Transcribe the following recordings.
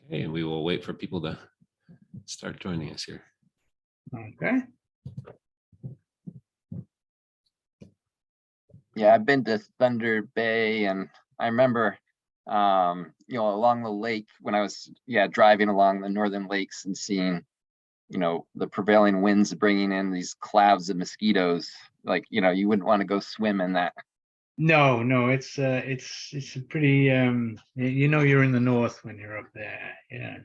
Okay, and we will wait for people to start joining us here. Okay. Yeah, I've been to Thunder Bay, and I remember, along the lake when I was, driving along the northern lakes and seeing, the prevailing winds bringing in these clouds of mosquitoes. Like, you wouldn't want to go swim in that. No, it's a pretty you're in the north when you're up there. Yeah,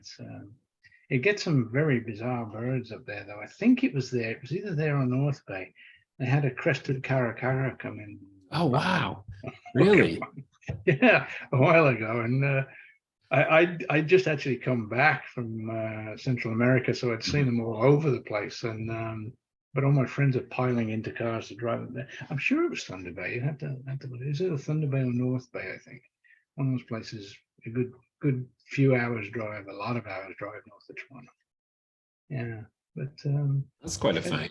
it gets some very bizarre birds up there though. I think it was either there or North Bay. They had a crested caracara come in. Oh wow, really? Yeah, a while ago, and I just actually come back from Central America, so I'd seen them all over the place, and but all my friends are piling into cars to drive them there. I'm sure it was Thunder Bay. You have to is it a Thunder Bay or North Bay? I think one of those places, a good few hours drive, a lot of hours drive north of Toronto. Yeah, but That's quite a find.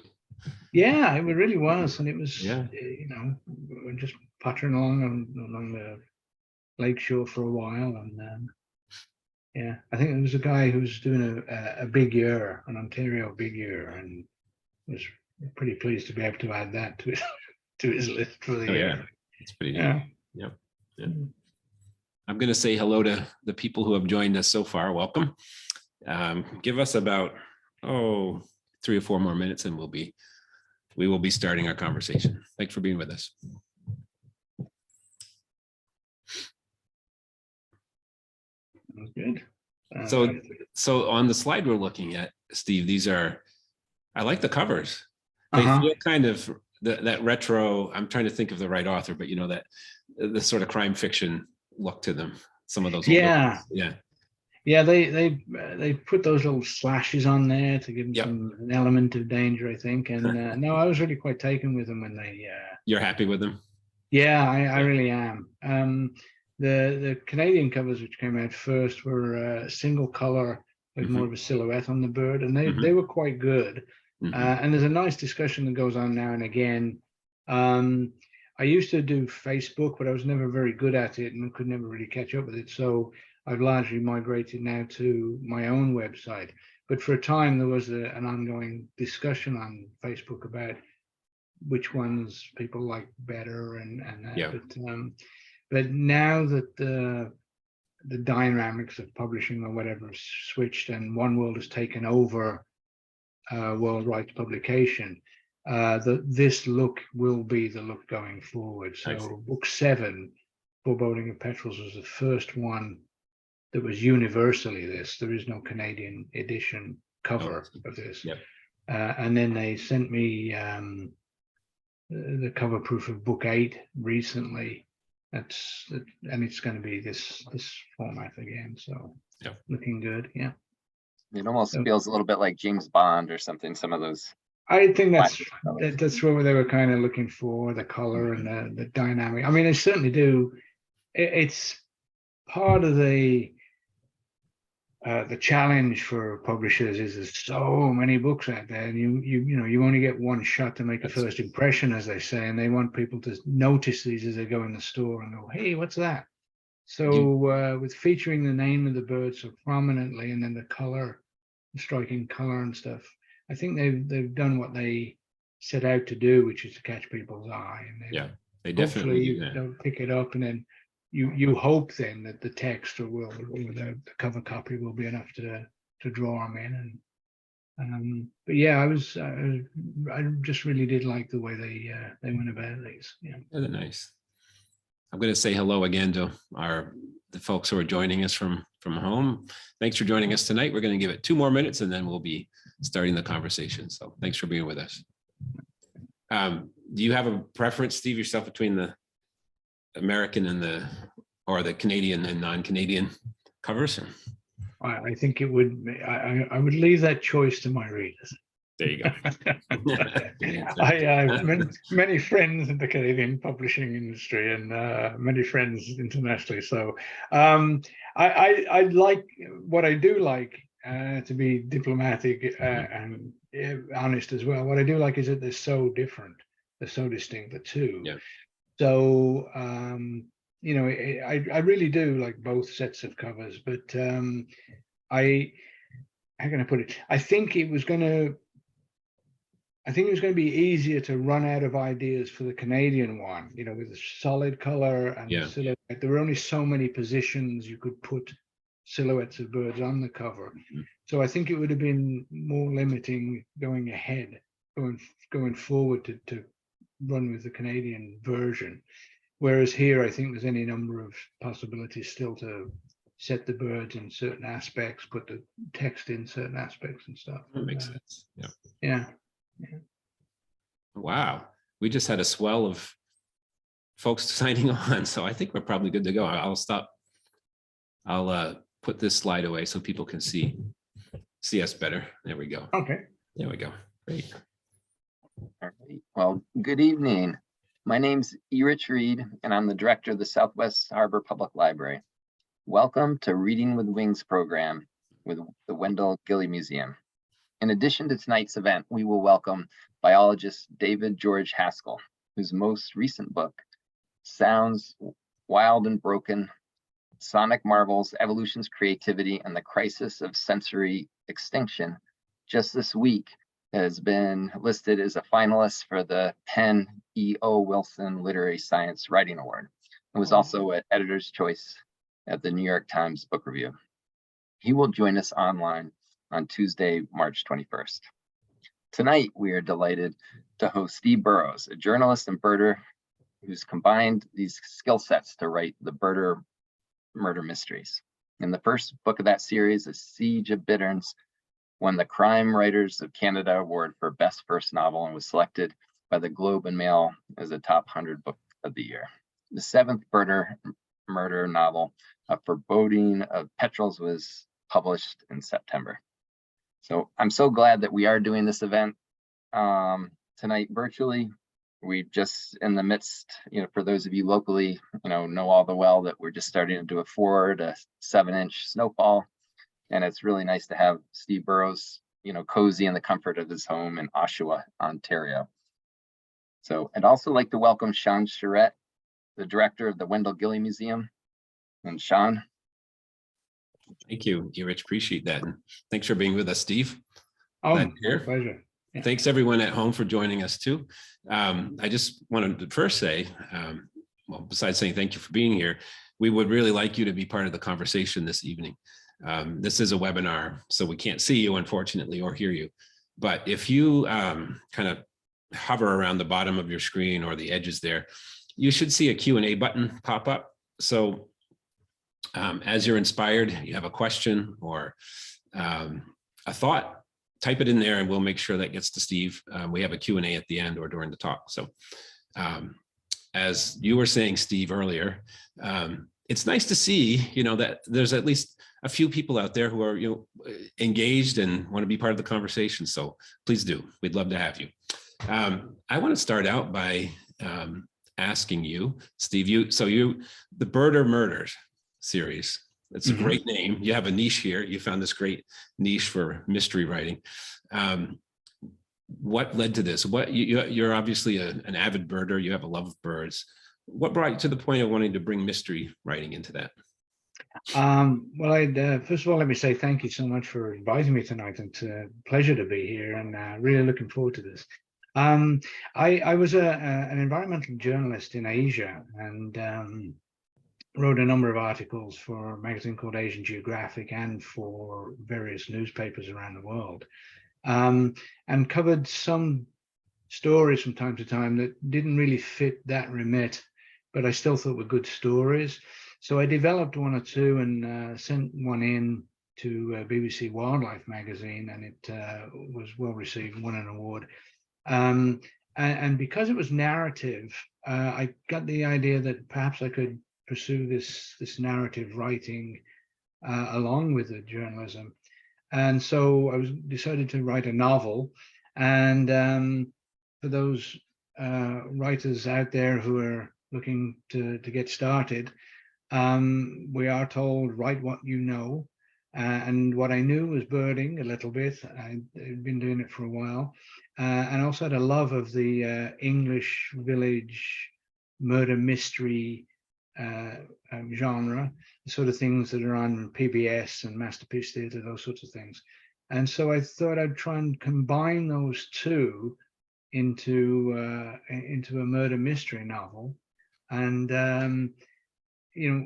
yeah, it really was, and it was we we're just puttering along the lakeshore for a while, and yeah, I think there was a guy who was doing a big year, an Ontario big year, and was pretty pleased to be able to add that to his list for the year. Yeah, it's pretty neat. Yeah. Yep. I'm going to say hello to the people who have joined us so far. Welcome. Give us about 3 or 4 more minutes, and we will be starting our conversation. Thanks for being with us. Sounds good. So on the slide we're looking at, Steve, I like the covers. They feel kind of that retro. I'm trying to think of the right author, but that the sort of crime fiction look to them. Some of those. Yeah. Yeah. Yeah, they put those little slashes on there to give them an element of danger, I think. And no, I was really quite taken with them when they. You're happy with them? Yeah, I really am. The Canadian covers, which came out first, were single color with more of a silhouette on the bird, and they were quite good. And there's a nice discussion that goes on now and again. I used to do Facebook, but I was never very good at it and could never really catch up with it. So I've largely migrated now to my own website. But for a time, there was an ongoing discussion on Facebook about which ones people like better and that. Yeah. But now that the dynamics of publishing or whatever have switched and One World has taken over World Rights Publication, this look will be the look going forward. So book 7, Foreboding of Petrels, was the first one that was universally this. There is no Canadian edition cover of this. Yep. And then they sent me the cover proof of book 8 recently. And it's going to be this format again. So looking good. Yeah. It almost feels a little bit like James Bond or something. Some of those. I think that's what they were kind of looking for, the color and the dynamic. I mean, they certainly do. It's part of the challenge for publishers is there's so many books out there, and you only get one shot to make a first impression, as they say, and they want people to notice these as they go in the store and go, hey, what's that? So with featuring the name of the bird so prominently, and then the color, the striking color and stuff, I think they've done what they set out to do, which is to catch people's eye. And they definitely do that. They'll pick it up, and then you hope then that the text or the cover copy will be enough to draw them in. And but yeah, I just really did like the way they went about these. Yeah, they're nice. I'm going to say hello again to the folks who are joining us from home. Thanks for joining us tonight. We're going to give it 2 more minutes, and then we'll be starting the conversation. So thanks for being with us. Do you have a preference, Steve, yourself, between the American and the Canadian and non-Canadian covers? I think it would. I would leave that choice to my readers. There you go. I have many friends in the Canadian publishing industry and many friends internationally. So I like what I do like, to be diplomatic and honest as well. What I do like is that they're so different. They're so distinct, the two. Yeah. So, I really do like both sets of covers, but how can I put it? I think it was going to be easier to run out of ideas for the Canadian one, with a solid color and Yeah. silhouette. There were only so many positions you could put silhouettes of birds on the cover. Mhm. So I think it would have been more limiting going ahead, going forward to run with the Canadian version. Whereas here, I think there's any number of possibilities still to set the birds in certain aspects, put the text in certain aspects and stuff. That makes sense. Yeah. Yeah. Wow. We just had a swell of folks signing on. So I think we're probably good to go. I'll stop. I'll put this slide away so people can see us better. There we go. Okay. There we go. Great. All right. Well, good evening. My name's Erich Reed, and I'm the director of the Southwest Harbor Public Library. Welcome to Reading with Wings program with the Wendell Gilley Museum. In addition to tonight's event, we will welcome biologist David George Haskell, whose most recent book, Sounds Wild and Broken, Sonic Marvels, Evolution's Creativity, and the Crisis of Sensory Extinction, just this week has been listed as a finalist for the Penn E.O. Wilson Literary Science Writing Award. It was also an editor's choice at the New York Times Book Review. He will join us online on Tuesday, March 21st. Tonight, we are delighted to host Steve Burrows, a journalist and birder who's combined these skill sets to write the birder murder mysteries. And the first book of that series is Siege of Bitterns, won the Crime Writers of Canada Award for Best First Novel and was selected by the Globe and Mail as a top 100 book of the year. The seventh birder murder novel, Foreboding of Petrels, was published in September. So I'm so glad that we are doing this event tonight virtually. We just in the midst, for those of you locally, know all the well that we're just starting to do a 4 to 7 inch snowfall. And it's really nice to have Steve Burrows, cozy in the comfort of his home in Oshawa, Ontario. So I'd also like to welcome Sean Charette, the director of the Wendell Gilley Museum. And Sean. Thank you, Erich. Appreciate that. And thanks for being with us, Steve. Oh, Glad my you're here. pleasure. Yeah. Thanks everyone at home for joining us too. I just wanted to first say, well, besides saying thank you for being here, we would really like you to be part of the conversation this evening. This is a webinar, so we can't see you, unfortunately, or hear you. But if you kind of hover around the bottom of your screen or the edges there, you should see a Q&A button pop up. So as you're inspired, you have a question or a thought, type it in there and we'll make sure that gets to Steve. We have a Q&A at the end or during the talk. So as you were saying, Steve, earlier, it's nice to see, that there's at least a few people out there who are, engaged and want to be part of the conversation. So please do. We'd love to have you. I want to start out by asking you, Steve, the Birder Murders series. It's a great name. You have a niche here. You found this great niche for mystery writing. What led to this? You're obviously an avid birder. You have a love of birds. What brought you to the point of wanting to bring mystery writing into that? Well, first of all, let me say thank you so much for inviting me tonight. It's a pleasure to be here and really looking forward to this. I was an environmental journalist in Asia and wrote a number of articles for a magazine called Asian Geographic and for various newspapers around the world, and covered some stories from time to time that didn't really fit that remit, but I still thought were good stories. So I developed one or two and sent one in to BBC Wildlife magazine, and it was well received, won an award. And because it was narrative, I got the idea that perhaps I could pursue this narrative writing along with the journalism. And so I decided to write a novel. And for those writers out there who are looking to get started, we are told, write what you know. And what I knew was birding a little bit. I'd been doing it for a while. And also had a love of the English village murder mystery genre, the sort of things that are on PBS and Masterpiece Theatre, those sorts of things. And so I thought I'd try and combine those two into a murder mystery novel. And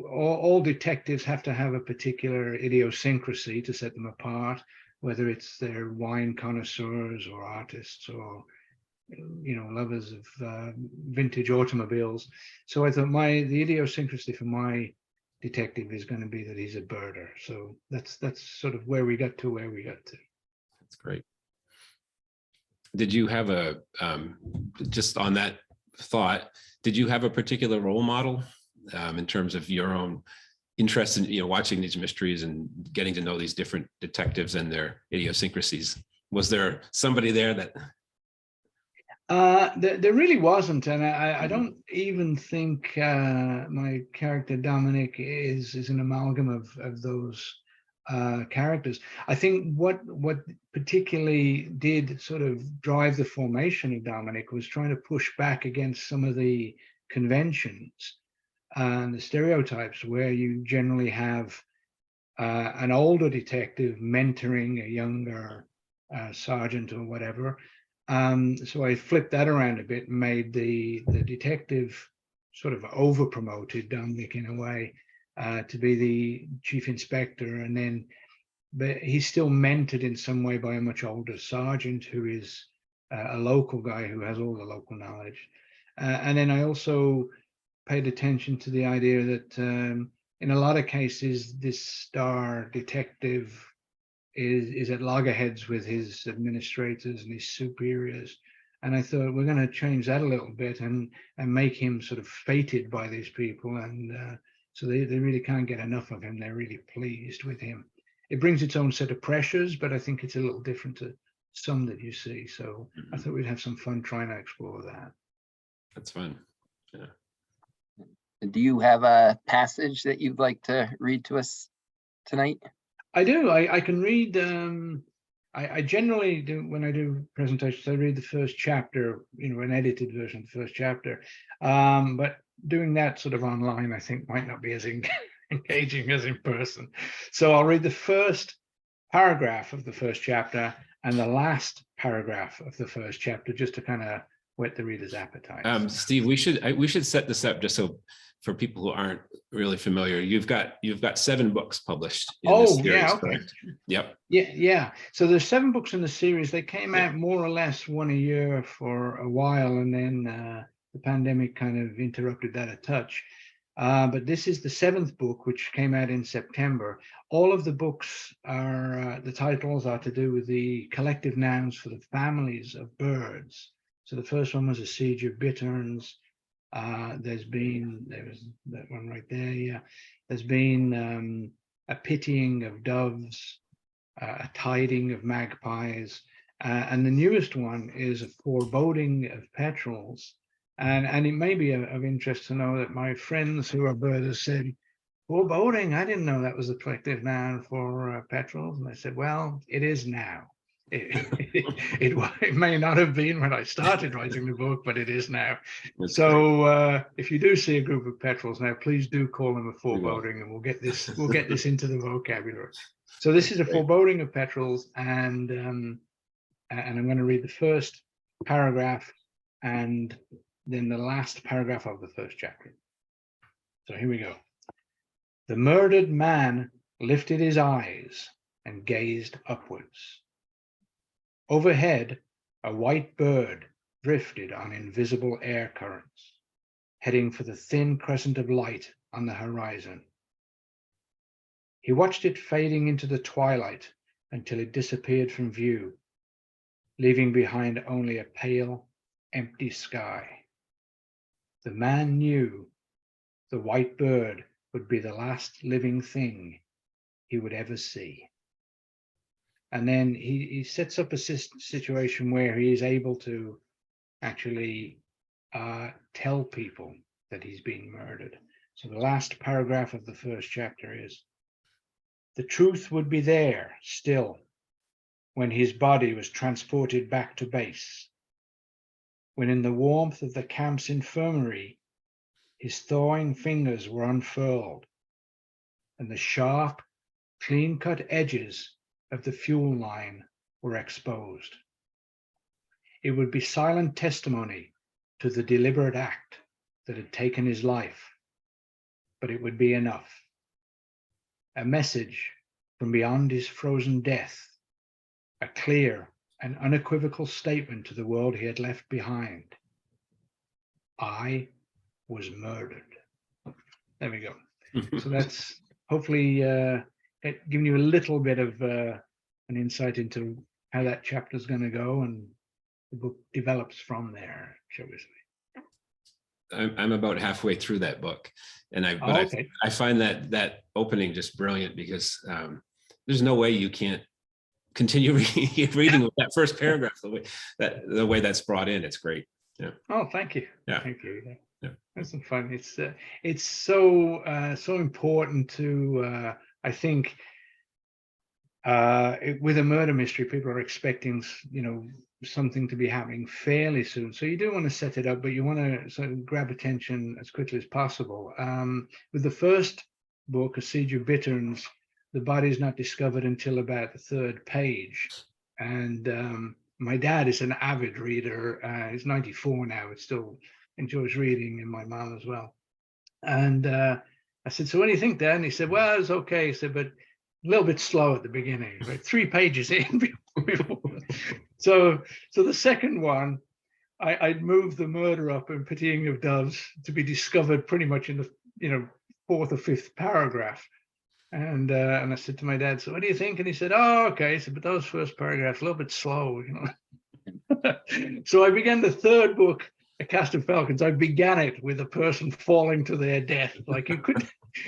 all detectives have to have a particular idiosyncrasy to set them apart, whether it's they're wine connoisseurs or artists or lovers of vintage automobiles. So I thought the idiosyncrasy for my detective is going to be that he's a birder. So that's sort of where we got to. That's great. Did you have just on that thought, did you have a particular role model in terms of your own interest in watching these mysteries and getting to know these different detectives and their idiosyncrasies? Was there somebody there that there really wasn't, and I don't even think my character Dominic is an amalgam of those characters. I think what particularly did sort of drive the formation of Dominic was trying to push back against some of the conventions and the stereotypes where you generally have an older detective mentoring a younger sergeant or whatever. So I flipped that around a bit and made the detective sort of over promoted Dominic in a way to be the chief inspector, and then but he's still mentored in some way by a much older sergeant who is a local guy who has all the local knowledge. And then I also paid attention to the idea that in a lot of cases this star detective is at loggerheads with his administrators and his superiors, and I thought we're going to change that a little bit and make him sort of fated by these people, and so they really can't get enough of him. They're really pleased with him. It brings its own set of pressures, but I think it's a little different to some that you see. So I thought we'd have some fun trying to explore that. That's fun. Yeah. Do you have a passage that you'd like to read to us tonight? I do. I can read. I generally do when I do presentations. I read the first chapter, an edited version of the first chapter. But doing that sort of online, I think, might not be as engaging as in person. So I'll read the first paragraph of the first chapter and the last paragraph of the first chapter, just to kind of whet the reader's appetite. Steve, we should set this up just so for people who aren't really familiar. You've got 7 books published in this series, yeah, okay. correct? Yep. Yeah. So there's 7 books in the series. They came out more or less one a year for a while, and then the pandemic kind of interrupted that a touch. But this is the 7th book, which came out in September. All of the books are, the titles are to do with the collective nouns for the families of birds. So the first one was a Siege of Bitterns. There was that one right there. Yeah. There's been a pitying of doves, a tiding of magpies. And the newest one is a foreboding of petrels. And it may be of interest to know that my friends who are birders said, foreboding, I didn't know that was a collective noun for petrels. And I said, well, it is now. It may not have been when I started writing the book, but it is now. That's so if you do see a group of petrels now, please do call them a foreboding, and we'll get this into the vocabulary. So this is a foreboding of petrels, and I'm going to read the first paragraph and then the last paragraph of the first chapter. So here we go. The murdered man lifted his eyes and gazed upwards. Overhead, a white bird drifted on invisible air currents, heading for the thin crescent of light on the horizon. He watched it fading into the twilight until it disappeared from view, leaving behind only a pale, empty sky. The man knew the white bird would be the last living thing he would ever see. And then he sets up a situation where he is able to actually tell people that he's been murdered. So the last paragraph of the first chapter is, the truth would be there still when his body was transported back to base, when in the warmth of the camp's infirmary, his thawing fingers were unfurled, and the sharp, clean-cut edges of the fuel line were exposed. It would be silent testimony to the deliberate act that had taken his life, but it would be enough. A message from beyond his frozen death, a clear and unequivocal statement to the world he had left behind. I was murdered. There we go. So that's hopefully giving you a little bit of an insight into how that chapter is going to go, and the book develops from there, shall we say. I'm about halfway through that book, and Okay. I find that opening just brilliant, because there's no way you can't continue reading with that first paragraph, the way that's brought in. It's great. Yeah. Oh, thank you. Yeah. Thank you. Yeah. That's some fun. It's so important to I think with a murder mystery, people are expecting something to be happening fairly soon. So you do want to set it up, but you want to sort of grab attention as quickly as possible. With the first book, A Siege of Bitterns, the body is not discovered until about the third page. And my dad is an avid reader. He's 94 now. It still enjoys reading, and my mom as well. And I said, so what do you think, Dad? And he said, well, it's okay. He said, but a little bit slow at the beginning, right? 3 pages in. So the second one, I'd moved the murder up in Pitying of Doves to be discovered pretty much in the 4th or 5th paragraph. And I said to my dad, so what do you think? And he said, oh, okay. He said, but those first paragraphs a little bit slow, So I began the third book, A Cast of Falcons. I began it with a person falling to their death. Like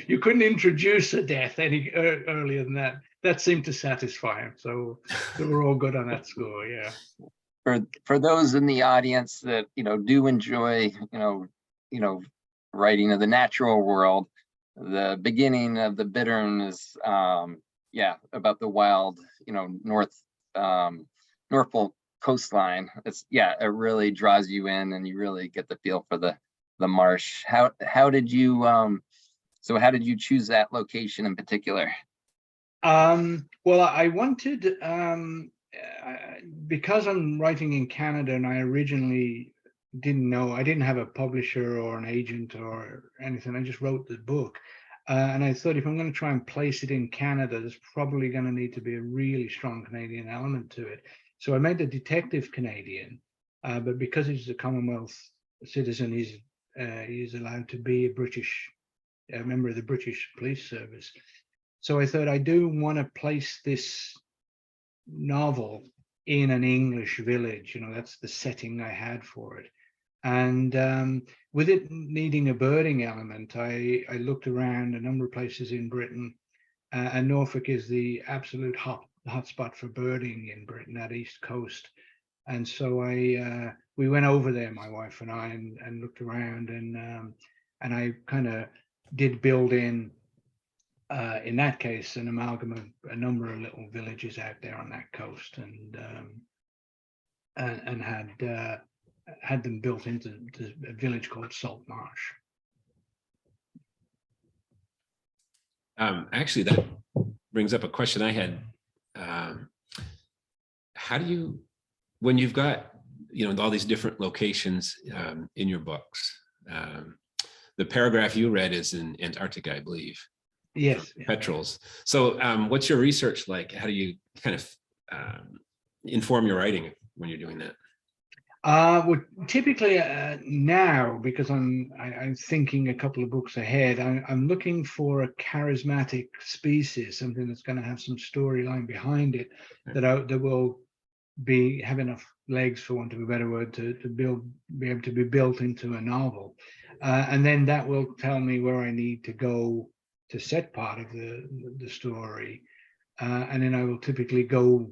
you couldn't introduce a death any earlier than that. That seemed to satisfy him. So we're all good on that score. Yeah. For those in the audience that do enjoy writing of the natural world, the beginning of the Bittern is about the wild North Pole coastline. It really draws you in, and you really get the feel for the marsh. How did you choose that location in particular? Well, I wanted because I'm writing in Canada, and I originally I didn't have a publisher or an agent or anything. I just wrote the book. And I thought, if I'm going to try and place it in Canada, there's probably going to need to be a really strong Canadian element to it. So I made the detective Canadian, but because he's a Commonwealth citizen, he's allowed to be a member of the British Police Service. So I thought, I do want to place this novel in an English village. That's the setting I had for it. And with it needing a birding element, I looked around a number of places in Britain, and Norfolk is the absolute hotspot for birding in Britain, that East Coast. And so we went over there, my wife and I, and looked around, and I kind of did build in that case, an amalgam of a number of little villages out there on that coast, and had them built into a village called Salt Marsh. Actually, that brings up a question I had. How do you, when you've got all these different locations in your books, the paragraph you read is in Antarctica, I believe. Yes. Petrels. So what's your research like? How do you kind of inform your writing when you're doing that? Well, typically now, because I'm thinking a couple of books ahead, I'm looking for a charismatic species, something that's going to have some storyline behind it, that will have enough legs, for want of a better word, to be able to be built into a novel, and then that will tell me where I need to go to set part of the story, and then I will typically go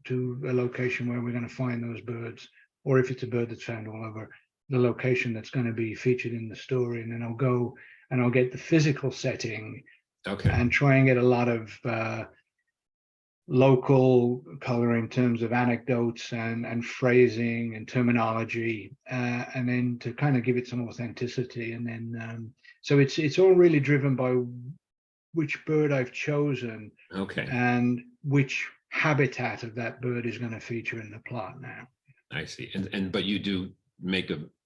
to a location where we're going to find those birds, or if it's a bird that's found all over, the location that's going to be featured in the story. And then I'll go and I'll get the physical setting, okay, and try and get a lot of local color in terms of anecdotes and phrasing and terminology, and then to kind of give it some authenticity. And then so it's all really driven by which bird I've chosen Okay, and which habitat of that bird is going to feature in the plot now. I see. And but you do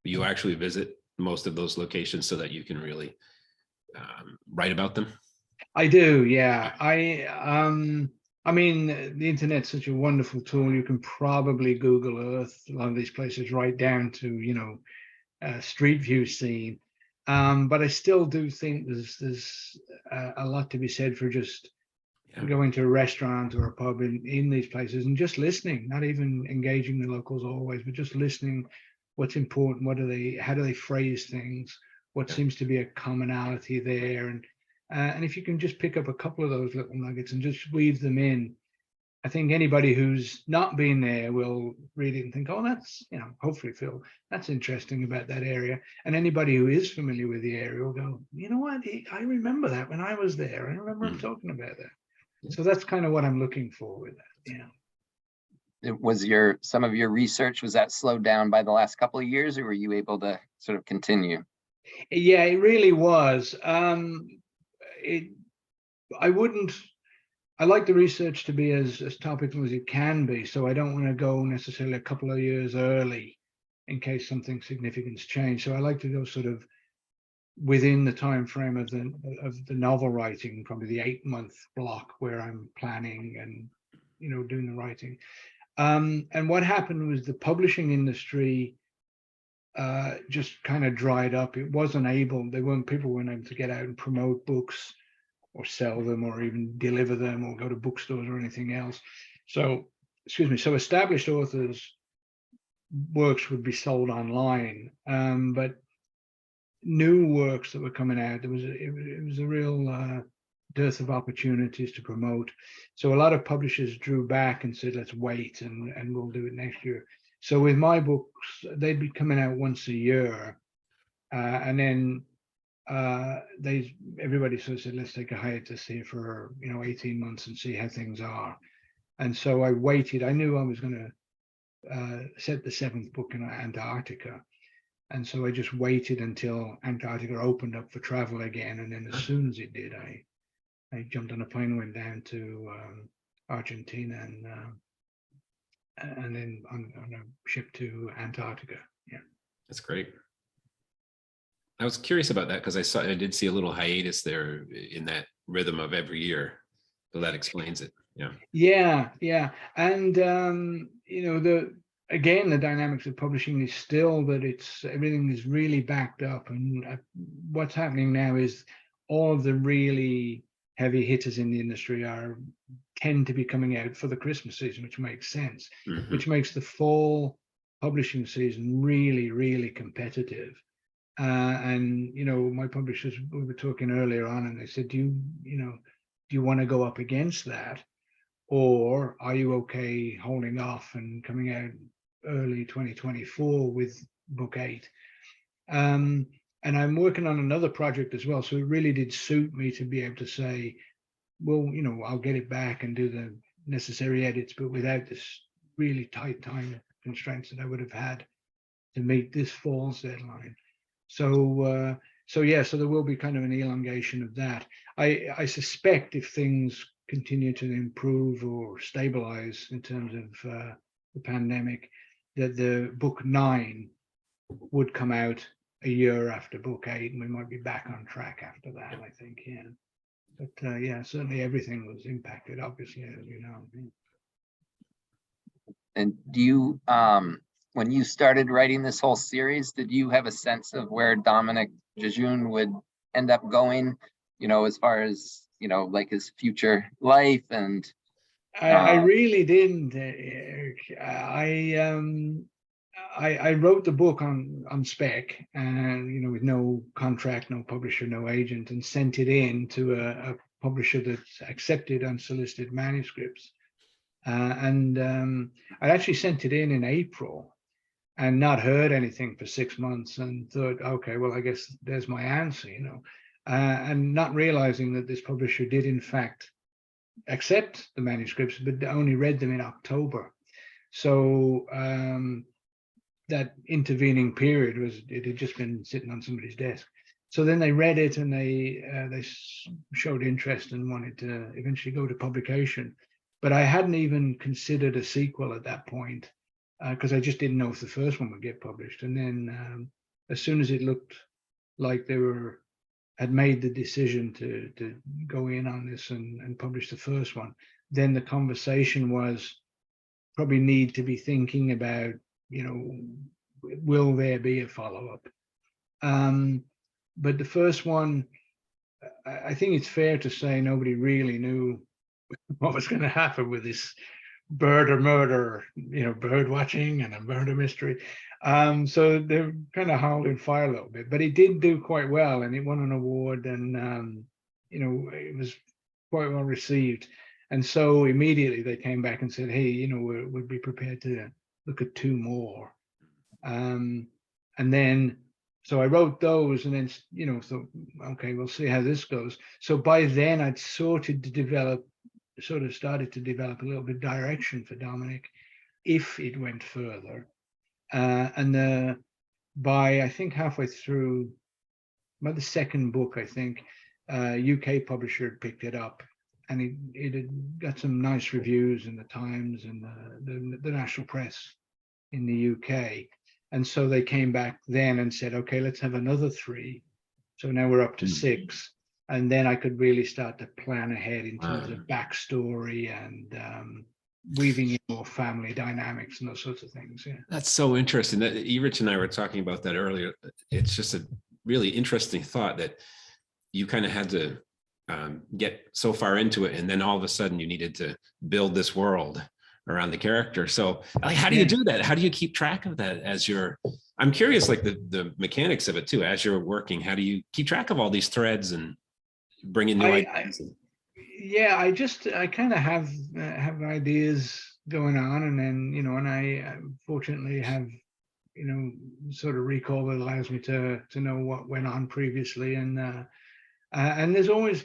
you actually visit most of those locations so that you can really write about them? I do, yeah. I mean, the internet's such a wonderful tool. You can probably Google Earth a lot of these places right down to, you know, street view scene. But I still do think there's a lot to be said for just Yeah. going to a restaurant or a pub in these places and just listening, not even engaging the locals always, but just listening. What's important? How do they phrase things? What Yeah. seems to be a commonality there? And if you can just pick up a couple of those little nuggets and just weave them in, I think anybody who's not been there will read it and think, oh, that's, you know, hopefully feel that's interesting about that area. And anybody who is familiar with the area will go, you know what, I remember that when I was there. I remember him talking about that. So that's kind of what I'm looking for with that. Yeah. It was some of your research, was that slowed down by the last couple of years, or were you able to sort of continue? Yeah, it really was. I like the research to be as topical as it can be. So I don't want to go necessarily a couple of years early in case something significant's changed. So I like to go sort of within the time frame of the novel writing, probably the 8-month block where I'm planning and, you know, doing the writing. And what happened was the publishing industry just kind of dried up. People weren't able to get out and promote books or sell them or even deliver them or go to bookstores or anything else. So, excuse me, so established authors' works would be sold online, but new works that were coming out, it was a real dearth of opportunities to promote. So a lot of publishers drew back and said, let's wait and we'll do it next year. So with my books, they'd be coming out once a year. And then everybody sort of said, let's take a hiatus here for, you know, 18 months and see how things are. And so I waited. I knew I was going to set the 7th book in Antarctica. And so I just waited until Antarctica opened up for travel again. And then as soon as it did, I jumped on a plane, went down to Argentina, and then on a ship to Antarctica. Yeah, That's great. I was curious about that because I did see a little hiatus there in that rhythm of every year. So that explains it. Yeah. Yeah. And you know, the dynamics of publishing is still that everything is really backed up. And what's happening now is all of the really heavy hitters in the industry tend to be coming out for the Christmas season, which makes sense, which makes the fall publishing season really, really competitive. And, you know, my publishers, we were talking earlier on, and they said, do you want to go up against that? Or are you okay holding off and coming out early 2024 with book 8? And I'm working on another project as well. So it really did suit me to be able to say, well, you know, I'll get it back and do the necessary edits, but without this really tight time constraints that I would have had to meet this fall's deadline. So there will be kind of an elongation of that. I suspect if things continue to improve or stabilize in terms of the pandemic, that the book 9 would come out a year after book 8, and we might be back on track after that, I think. Yeah. But yeah, certainly everything was impacted, obviously, as you know. And do you, when you started writing this whole series, did you have a sense of where Dominic Jejune would end up going, you know, as far as, you know, like his future life? And I really didn't. I wrote the book on spec, and, you know, with no contract, no publisher, no agent, and sent it in to a publisher that accepted unsolicited manuscripts. And I actually sent it in April and not heard anything for 6 months, and thought, okay, well, I guess there's my answer, you know, and not realizing that this publisher did in fact accept the manuscripts, but only read them in October. So that intervening period it had just been sitting on somebody's desk. So then they read it and they showed interest and wanted to eventually go to publication. But I hadn't even considered a sequel at that point because I just didn't know if the first one would get published. And then as soon as it looked like they had made the decision to go in on this and publish the first one, then the conversation was probably need to be thinking about, will there be a follow-up? But the first one, I think it's fair to say nobody really knew what was going to happen with this bird watching and a murder mystery. So they're kind of holding fire a little bit, but it did do quite well and it won an award and, it was quite well received. And so immediately they came back and said, hey, we'd be prepared to look at 2 more. And then, so I wrote those and then, so, okay, we'll see how this goes. So by then I'd started to develop a little bit direction for Dominic if it went further. And by, I think halfway through, by the second book, I think, UK publisher had picked it up and it had got some nice reviews in the Times and the national press in the UK. And so they came back then and said, okay, let's have another 3. So now we're up to 6. And then I could really start to plan ahead in terms of backstory and weaving in more family dynamics and those sorts of things. Yeah. That's so interesting. That Rich and I were talking about that earlier. It's just a really interesting thought that you kind of had to get so far into it. And then all of a sudden you needed to build this world around the character. So like, how do you do that? How do you keep track of that as I'm curious, like the mechanics of it too, as you're working, how do you keep track of all these threads and bring in new ideas? I kind of have ideas going on and then, and I fortunately have, sort of recall that allows me to know what went on previously. And there's always,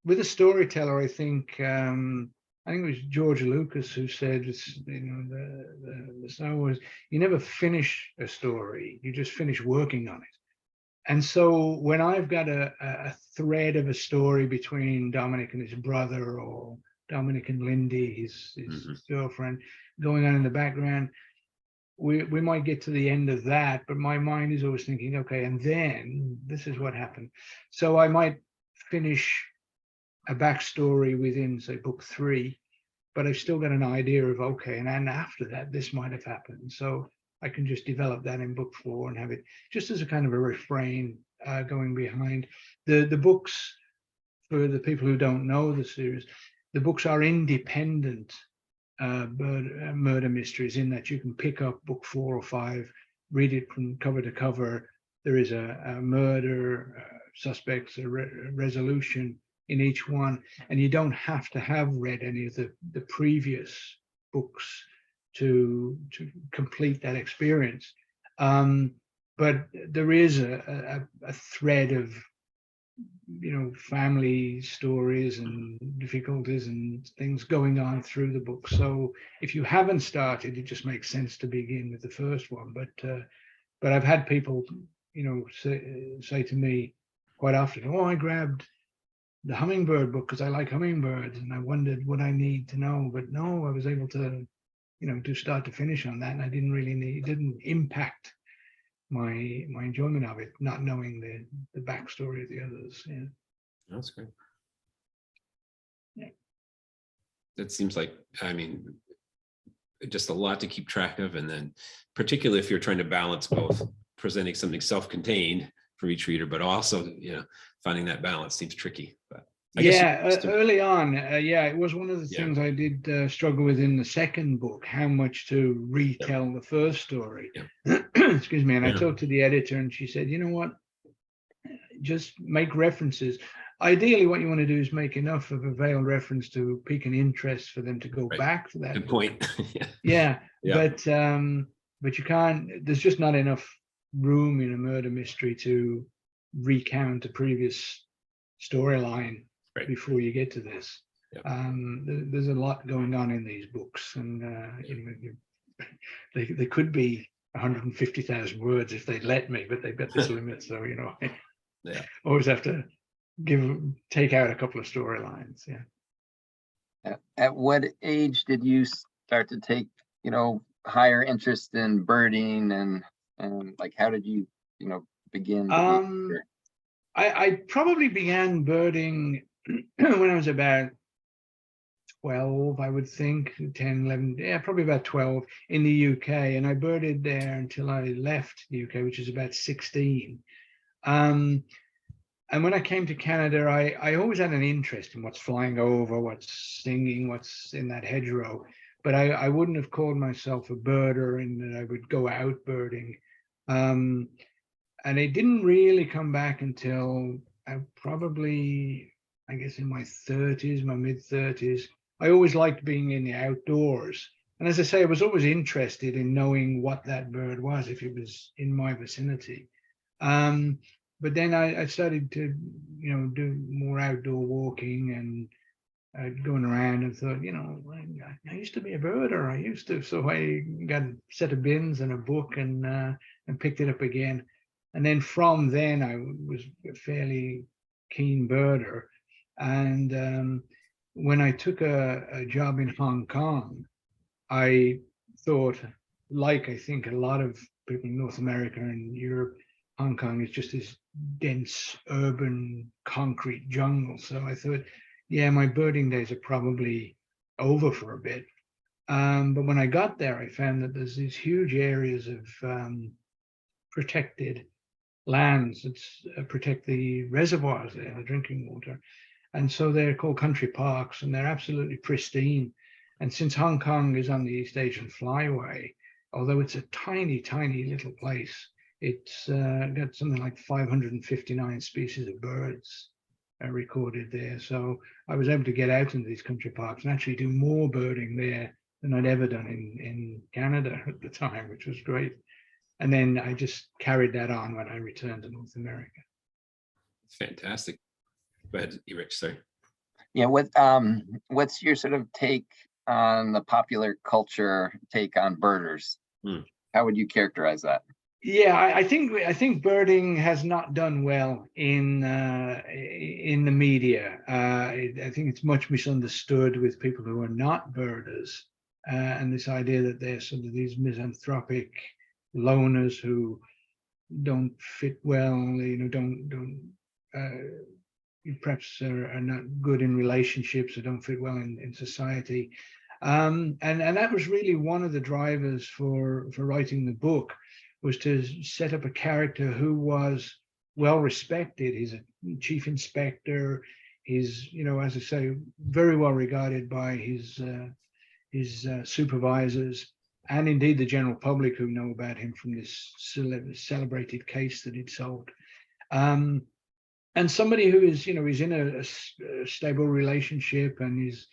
with a storyteller, I think it was George Lucas who said, the Star Wars, you never finish a story, you just finish working on it. And so when I've got a thread of a story between Dominic and his brother or Dominic and Lindy, his girlfriend, going on in the background, we might get to the end of that, but my mind is always thinking, okay, and then this is what happened. So I might finish a backstory within, say, book 3, but I've still got an idea of, okay, and then after that, this might have happened. So I can just develop that in book 4 and have it just as a kind of a refrain going behind. The books, for the people who don't know the series, the books are independent murder mysteries in that you can pick up book 4 or 5, read it from cover to cover. There is a murder, suspects, a resolution in each one, and you don't have to have read any of the previous books to complete that experience. But there is a thread of family stories and difficulties and things going on through the book. So if you haven't started, it just makes sense to begin with the first one. But I've had people say to me quite often, oh, I grabbed the hummingbird book because I like hummingbirds and I wondered what I need to know, but no, I was able to to start to finish on that, and I didn't really it didn't impact my enjoyment of it, not knowing the backstory of the others. Yeah, that's great. Yeah, that seems like, just a lot to keep track of, and then particularly if you're trying to balance both presenting something self-contained for each reader, but also finding that balance seems tricky. But early on, it was one of the things I did struggle with in the second book, how much to retell the first story. Excuse me. And I talked to the editor and she said, you know what, just make references. Ideally, what you want to do is make enough of a veiled reference to pique an interest for them to go back to that. Good point. But you can't, there's just not enough room in a murder mystery to recount a previous storyline before you get to this. Yep. There's a lot going on in these books, and they could be 150,000 words if they'd let me, but they've got this limit, so Yeah. always have to take out a couple of storylines. Yeah. At what age did you start to take, higher interest in birding and like, how did you, begin? I probably began birding when I was about 12, I would think, 10, 11, yeah, probably about 12 in the UK. And I birded there until I left the UK, which is about 16. And when I came to Canada, I always had an interest in what's flying over, what's singing, what's in that hedgerow. But I wouldn't have called myself a birder in that I would go out birding. And it didn't really come back until probably, I guess, in my 30s, my mid 30s. I always liked being in the outdoors. And as I say, I was always interested in knowing what that bird was if it was in my vicinity. But then I started to, do more outdoor walking and going around and thought, I used to be a birder. I used to. So I got a set of bins and a book and picked it up again. And then from then I was a fairly keen birder. And when I took a job in Hong Kong, I thought, like I think a lot of people in North America and Europe, Hong Kong is just this dense urban concrete jungle. So I thought, yeah, my birding days are probably over for a bit. But when I got there, I found that there's these huge areas of protected lands that protect the reservoirs there, the drinking water. And so they're called country parks, and they're absolutely pristine. And since Hong Kong is on the East Asian Flyway, although it's a tiny, tiny little place, it's got something like 559 species of birds recorded there. So I was able to get out into these country parks and actually do more birding there than I'd ever done in Canada at the time, which was great. And then I just carried that on when I returned to North America. Fantastic. Go ahead, Rich, sorry. Yeah, what's your sort of take on the popular culture take on birders? How would you characterize that? Yeah, I think birding has not done well in the media. I think it's much misunderstood with people who are not birders, and this idea that they're sort of these misanthropic loners who don't fit well, don't perhaps are not good in relationships or don't fit well in society. And that was really one of the drivers for writing the book, was to set up a character who was well respected. He's a chief inspector. He's, as I say, very well regarded by his supervisors and indeed the general public who know about him from this celebrated case that he'd solved. And somebody who is, is in a stable relationship and is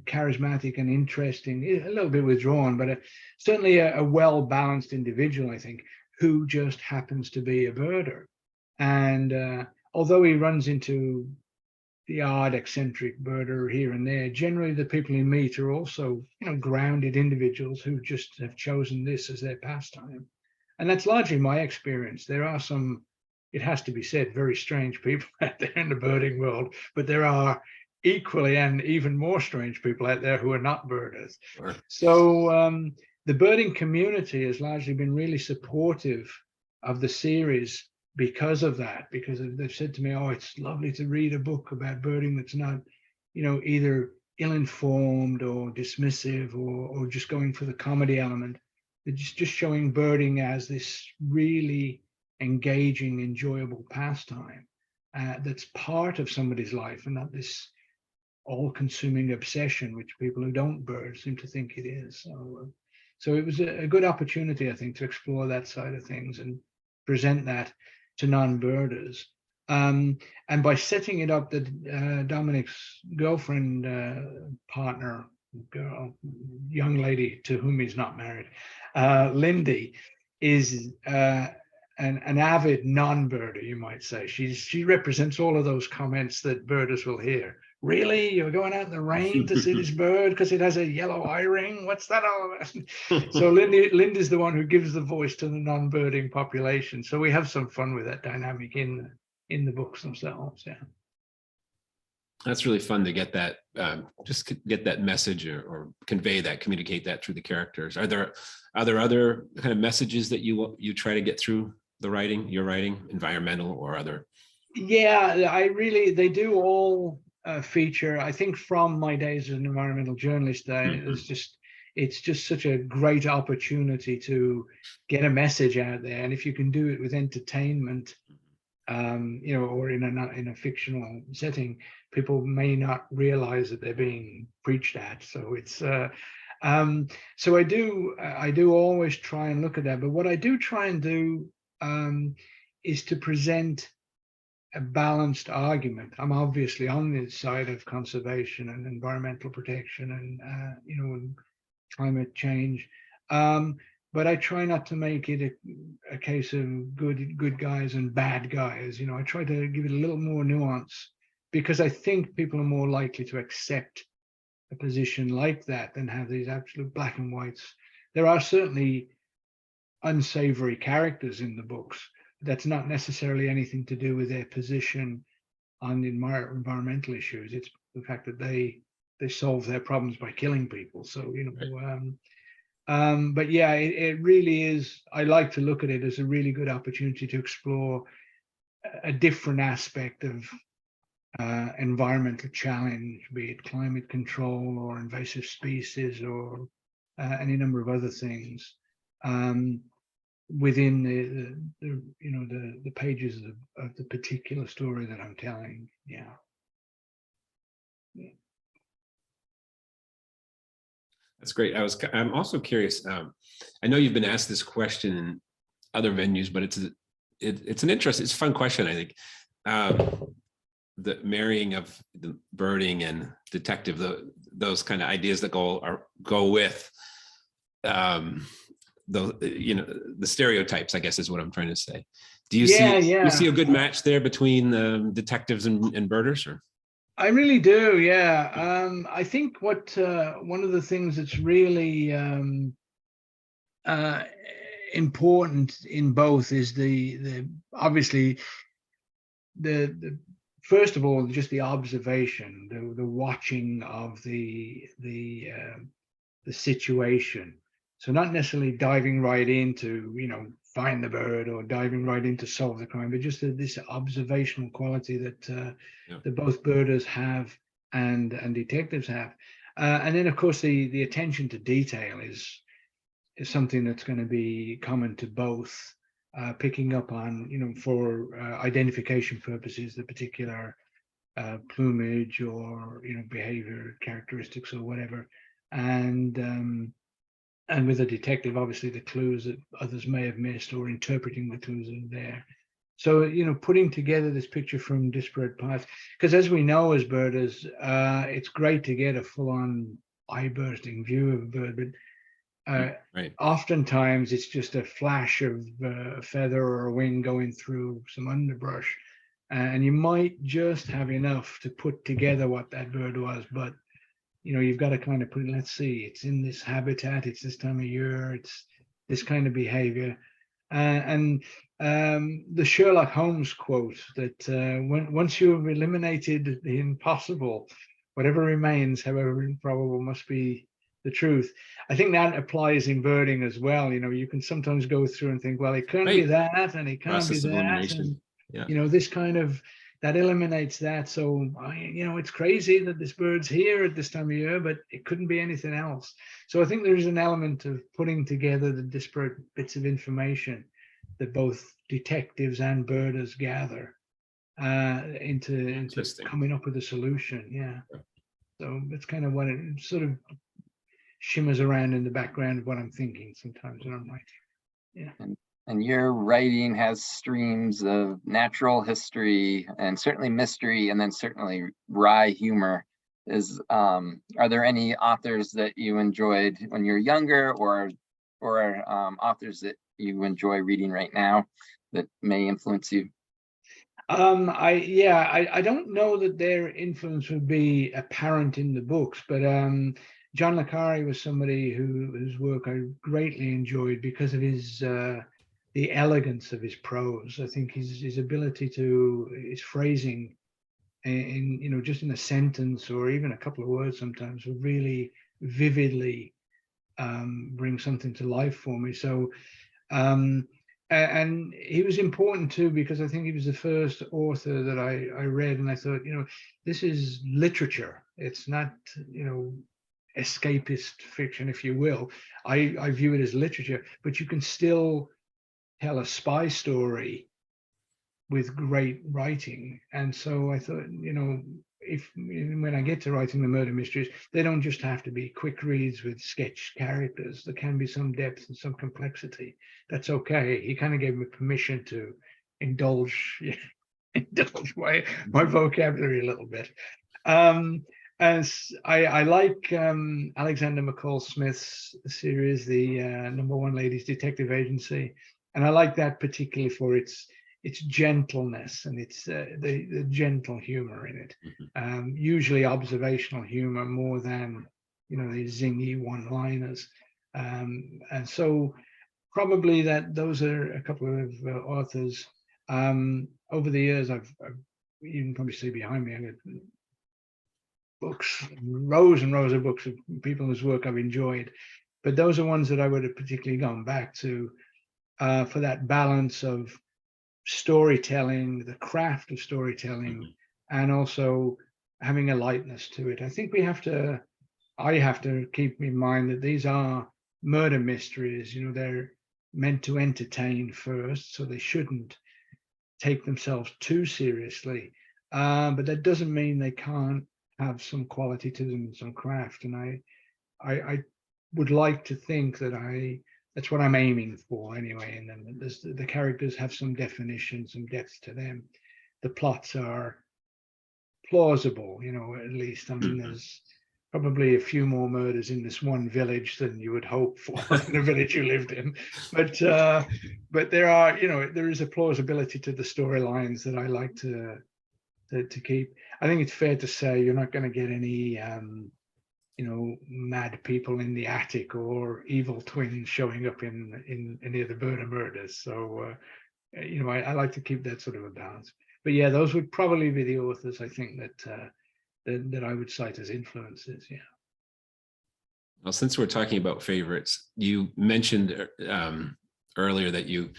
charismatic and interesting, a little bit withdrawn, but certainly a well-balanced individual, I think, who just happens to be a birder. And although he runs into the odd eccentric birder here and there, generally the people he meets are also, grounded individuals who just have chosen this as their pastime. And that's largely my experience. There are some, it has to be said, very strange people out there in the birding world, but there are equally and even more strange people out there who are not birders. Sure. So the birding community has largely been really supportive of the series because of that, because they've said to me, oh, it's lovely to read a book about birding that's not, either ill-informed or dismissive or just going for the comedy element. It's just showing birding as this really engaging, enjoyable pastime that's part of somebody's life and not this all-consuming obsession, which people who don't bird seem to think it is. So it was a good opportunity, I think, to explore that side of things and present that to non-birders. And by setting it up, that Dominic's girlfriend, partner, girl, young lady to whom he's not married, Lindy, is an avid non-birder, you might say. She represents all of those comments that birders will hear. Really, you're going out in the rain to see this bird because it has a yellow eye ring? What's that all about? So Linda's the one who gives the voice to the non-birding population. So we have some fun with that dynamic in the books themselves. Yeah. That's really fun to get that, just get that message or convey that, communicate that through the characters. Are there other kind of messages that you try to get through the writing, your writing, environmental or other? Yeah, they do all feature. I think from my days as an environmental journalist, it's just such a great opportunity to get a message out there. And if you can do it with entertainment, or in a fictional setting, people may not realize that they're being preached at. So it's so I do always try and look at that. But what I do try and do is to present a balanced argument. I'm obviously on the side of conservation and environmental protection and climate change. But I try not to make it a case of good guys and bad guys. I try to give it a little more nuance, because I think people are more likely to accept a position like that than have these absolute black and whites. There are certainly unsavory characters in the books. That's not necessarily anything to do with their position on the environmental issues. It's the fact that they solve their problems by killing people. So, but yeah, it really is. I like to look at it as a really good opportunity to explore a different aspect of environmental challenge, be it climate control or invasive species or any number of other things within the pages of the particular story that I'm telling. Yeah. That's great. I'm also curious. I know you've been asked this question in other venues, but it's a fun question, I think. The marrying of the birding and detective, those kind of ideas that go with the stereotypes, I guess is what I'm trying to say. Do you see a good match there between detectives and birders? Or? I really do, yeah. I think what one of the things that's really important in both is the obviously the first of all, just the observation, the watching of the situation. So not necessarily diving right into find the bird or diving right into solve the crime, but just this observational quality that that both birders have and detectives have. And then of course the attention to detail is something that's going to be common to both, picking up on for identification purposes the particular plumage or behavior characteristics or whatever, and with a detective, obviously the clues that others may have missed or interpreting the clues that are there. So, putting together this picture from disparate parts, because as we know as birders, it's great to get a full-on eye-bursting view of a bird, but right. Oftentimes it's just a flash of a feather or a wing going through some underbrush, and you might just have enough to put together what that bird was, but you've got to kind of let's see, it's in this habitat, it's this time of year, it's this kind of behavior. And the Sherlock Holmes quote that once you have eliminated the impossible, whatever remains, however improbable, must be the truth. I think that applies in birding as well. You can sometimes go through and think, well, it can't be that, and it can't be that. And, this kind of, that eliminates that. So, it's crazy that this bird's here at this time of year, but it couldn't be anything else. So I think there's an element of putting together the disparate bits of information that both detectives and birders gather into coming up with a solution. Yeah. So that's kind of what it sort of shimmers around in the background of what I'm thinking sometimes when I'm writing. Yeah. And your writing has streams of natural history and certainly mystery, and then certainly wry humor. Are there any authors that you enjoyed when you were younger, or authors that you enjoy reading right now? that may influence you? I don't know that their influence would be apparent in the books, but John le Carre was somebody whose work I greatly enjoyed because of his the elegance of his prose. I think his ability to his phrasing in just in a sentence or even a couple of words sometimes would really vividly bring something to life for me. So and he was important too, because I think he was the first author that I read, and I thought, this is literature. It's not, escapist fiction, if you will. I view it as literature, but you can still tell a spy story with great writing. And so I thought, if when I get to writing the murder mysteries, they don't just have to be quick reads with sketch characters. There can be some depth and some complexity. That's okay. He kind of gave me permission to indulge my vocabulary a little bit. As I like Alexander McCall Smith's series, the Number One Ladies Detective Agency, and I like that particularly for its gentleness and its the gentle humor in it. Usually observational humor more than these zingy one-liners. And so probably those are a couple of authors. Over the years, I've you can probably see behind me, I got books, rows and rows of books of people whose work I've enjoyed, but those are ones that I would have particularly gone back to for that balance of storytelling, the craft of storytelling, and also having a lightness to it. I think I have to keep in mind that these are murder mysteries. They're meant to entertain first, so they shouldn't take themselves too seriously. But that doesn't mean they can't have some quality to them and some craft. And I would like to think that that's what I'm aiming for anyway. And then the characters have some definition, some depth to them. The plots are plausible, at least. I mean, there's probably a few more murders in this one village than you would hope for in the village you lived in. But there are, there is a plausibility to the storylines that I like to keep. I think it's fair to say you're not going to get any mad people in the attic or evil twins showing up in any of the murders. So I like to keep that sort of a balance. But yeah, those would probably be the authors I think that I would cite as influences. Yeah. Well, since we're talking about favorites, you mentioned earlier that you're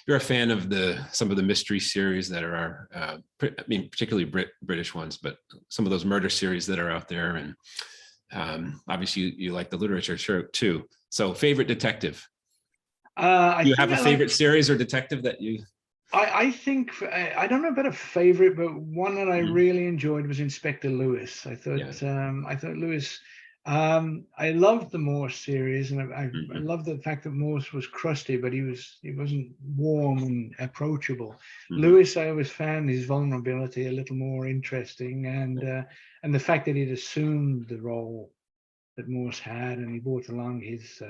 a fan of some of the mystery series that are particularly British ones, but some of those murder series that are out there, and obviously you like the literature too. So favorite detective? Do you have a favorite series or detective that you? I think I don't know about a favorite, but one that I really enjoyed was Inspector Lewis. I thought Lewis. I loved the Morse series, and I loved the fact that Morse was crusty, but he wasn't warm and approachable. Lewis, I always found his vulnerability a little more interesting, and the fact that he'd assumed the role that Morse had, and he brought along his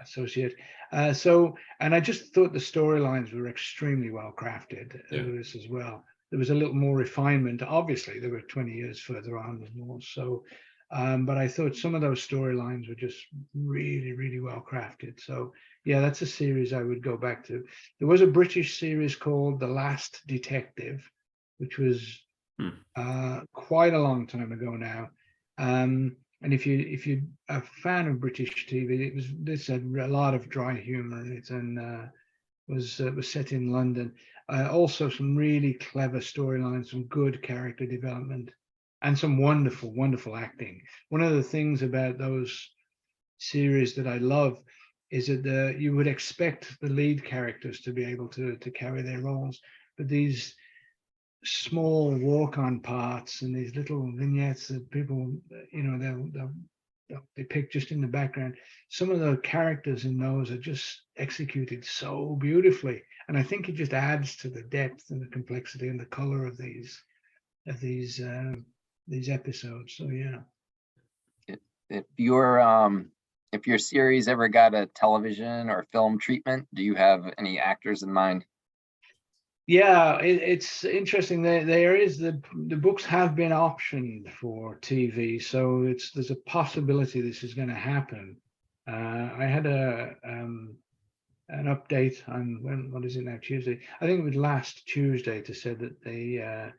associate. And I just thought the storylines were extremely well crafted. Lewis as well. There was a little more refinement. Obviously, they were 20 years further on than Morse. So, but I thought some of those storylines were just really, really well crafted. So, yeah, that's a series I would go back to. There was a British series called The Last Detective, which was quite a long time ago now. And if you're a fan of British TV, this had a lot of dry humor in it, and was set in London. Also, some really clever storylines, some good character development, and some wonderful, wonderful acting. One of the things about those series that I love is that you would expect the lead characters to be able to carry their roles, but these small walk-on parts and these little vignettes that people, they'll depict just in the background. Some of the characters in those are just executed so beautifully, and I think it just adds to the depth and the complexity and the color of these episodes. So yeah. If you're if your series ever got a television or film treatment, do you have any actors in mind? Yeah, it's interesting. There is the books have been optioned for TV, so there's a possibility this is going to happen. I had an update on what is it now, Tuesday? I think it was last Tuesday, to say that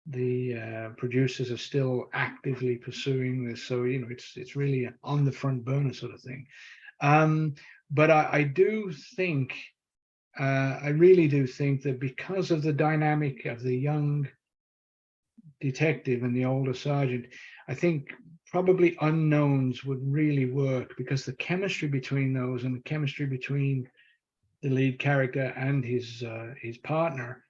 the producers are still actively pursuing this. So it's really on the front burner sort of thing. But I do think. I really do think that because of the dynamic of the young detective and the older sergeant, I think probably unknowns would really work, because the chemistry between those and the chemistry between the lead character and his partner,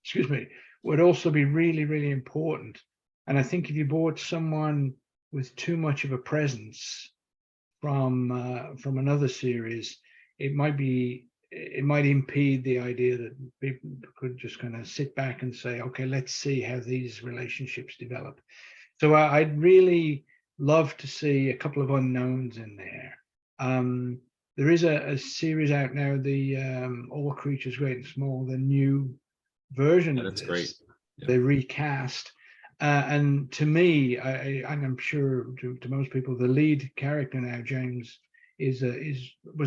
excuse me, would also be really, really important. And I think if you brought someone with too much of a presence from another series, it might impede the idea that people could just kind of sit back and say, okay, let's see how these relationships develop. So I'd really love to see a couple of unknowns in there. There is a series out now, the All Creatures Great and Small, the new version of That's this. great. Yeah. They recast. And to me, and I'm sure to most people, the lead character now, James, was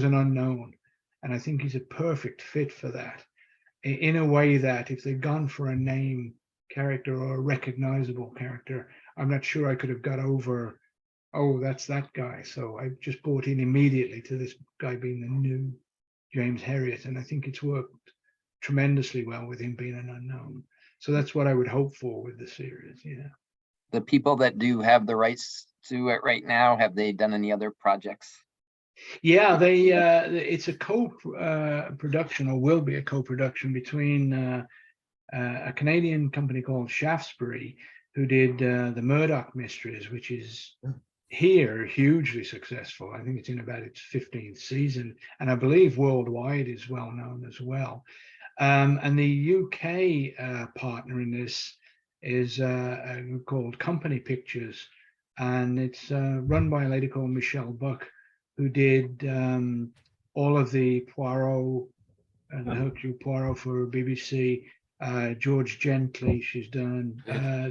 an unknown. And I think he's a perfect fit for that, in a way that if they'd gone for a name character or a recognizable character, I'm not sure I could have got over, oh, that's that guy. So I just bought in immediately to this guy being the new James Herriot. And I think it's worked tremendously well with him being an unknown. So that's what I would hope for with the series. Yeah. The people that do have the rights to it right now, have they done any other projects? Yeah, it's a co-production, or will be a co-production, between a Canadian company called Shaftesbury, who did the Murdoch Mysteries, which is here hugely successful. I think it's in about its 15th season, and I believe worldwide is well known as well. And the UK partner in this is called Company Pictures, and it's run by a lady called Michelle Buck, who did all of the Poirot and Hercule Poirot for BBC. George Gently, she's done.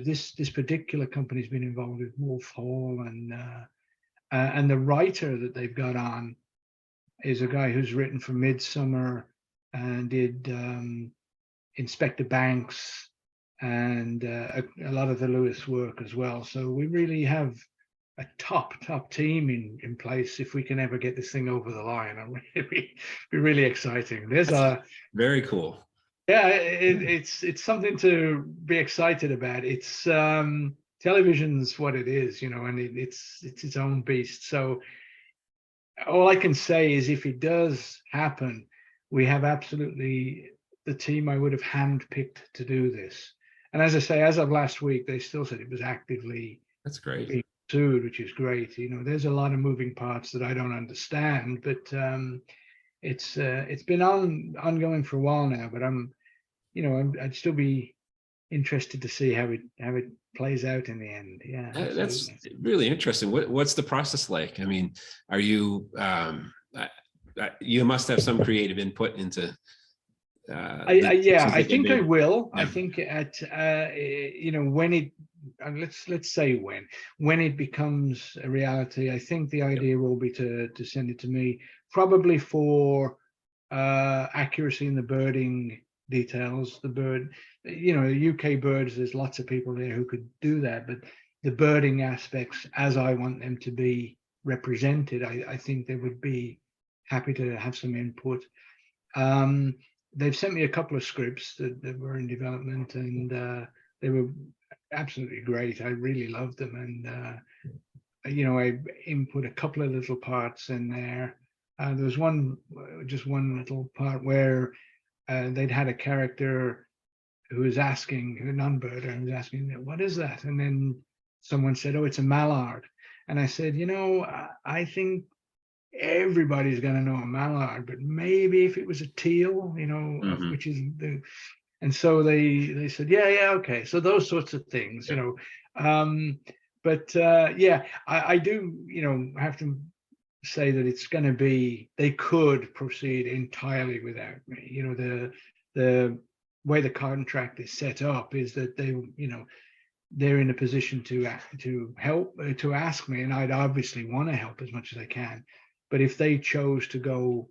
This particular company's been involved with Wolf Hall, and the writer that they've got on is a guy who's written for Midsummer and did Inspector Banks and a lot of the Lewis work as well. So we really have a top team in place if we can ever get this thing over the line. It'd be really exciting. Very cool. Yeah, it's something to be excited about. It's television's what it is, and it's its own beast. So all I can say is, if it does happen, we have absolutely the team I would have handpicked to do this. And as I say, as of last week, they still said it was actively That's great. being pursued, which is great. There's a lot of moving parts that I don't understand, but it's been ongoing for a while now. But I'd still be interested to see how it plays out in the end. Yeah, That's really interesting. What's the process like? I mean, are you you must have some creative input into I think I will. Yeah. I think when it let's say when it becomes a reality, I think the idea will be to send it to me, probably for accuracy in the birding details. The bird, UK birds, there's lots of people there who could do that, but the birding aspects, as I want them to be represented, I think they would be happy to have some input. They've sent me a couple of scripts that were in development, and they were absolutely great. I really loved them, and I input a couple of little parts in there. There was just one little part where they'd had a character who was asking, a non-birder, who was asking, what is that? And then someone said, oh, it's a mallard. And I said, I think everybody's going to know a mallard, but maybe if it was a teal, which is and so they said, yeah, okay. So those sorts of things, but I do, have to say that it's going to be, they could proceed entirely without me. You know, the way the contract is set up is that they, you know, they're in a position to help, to ask me, and I'd obviously want to help as much as I can. But if they chose to go,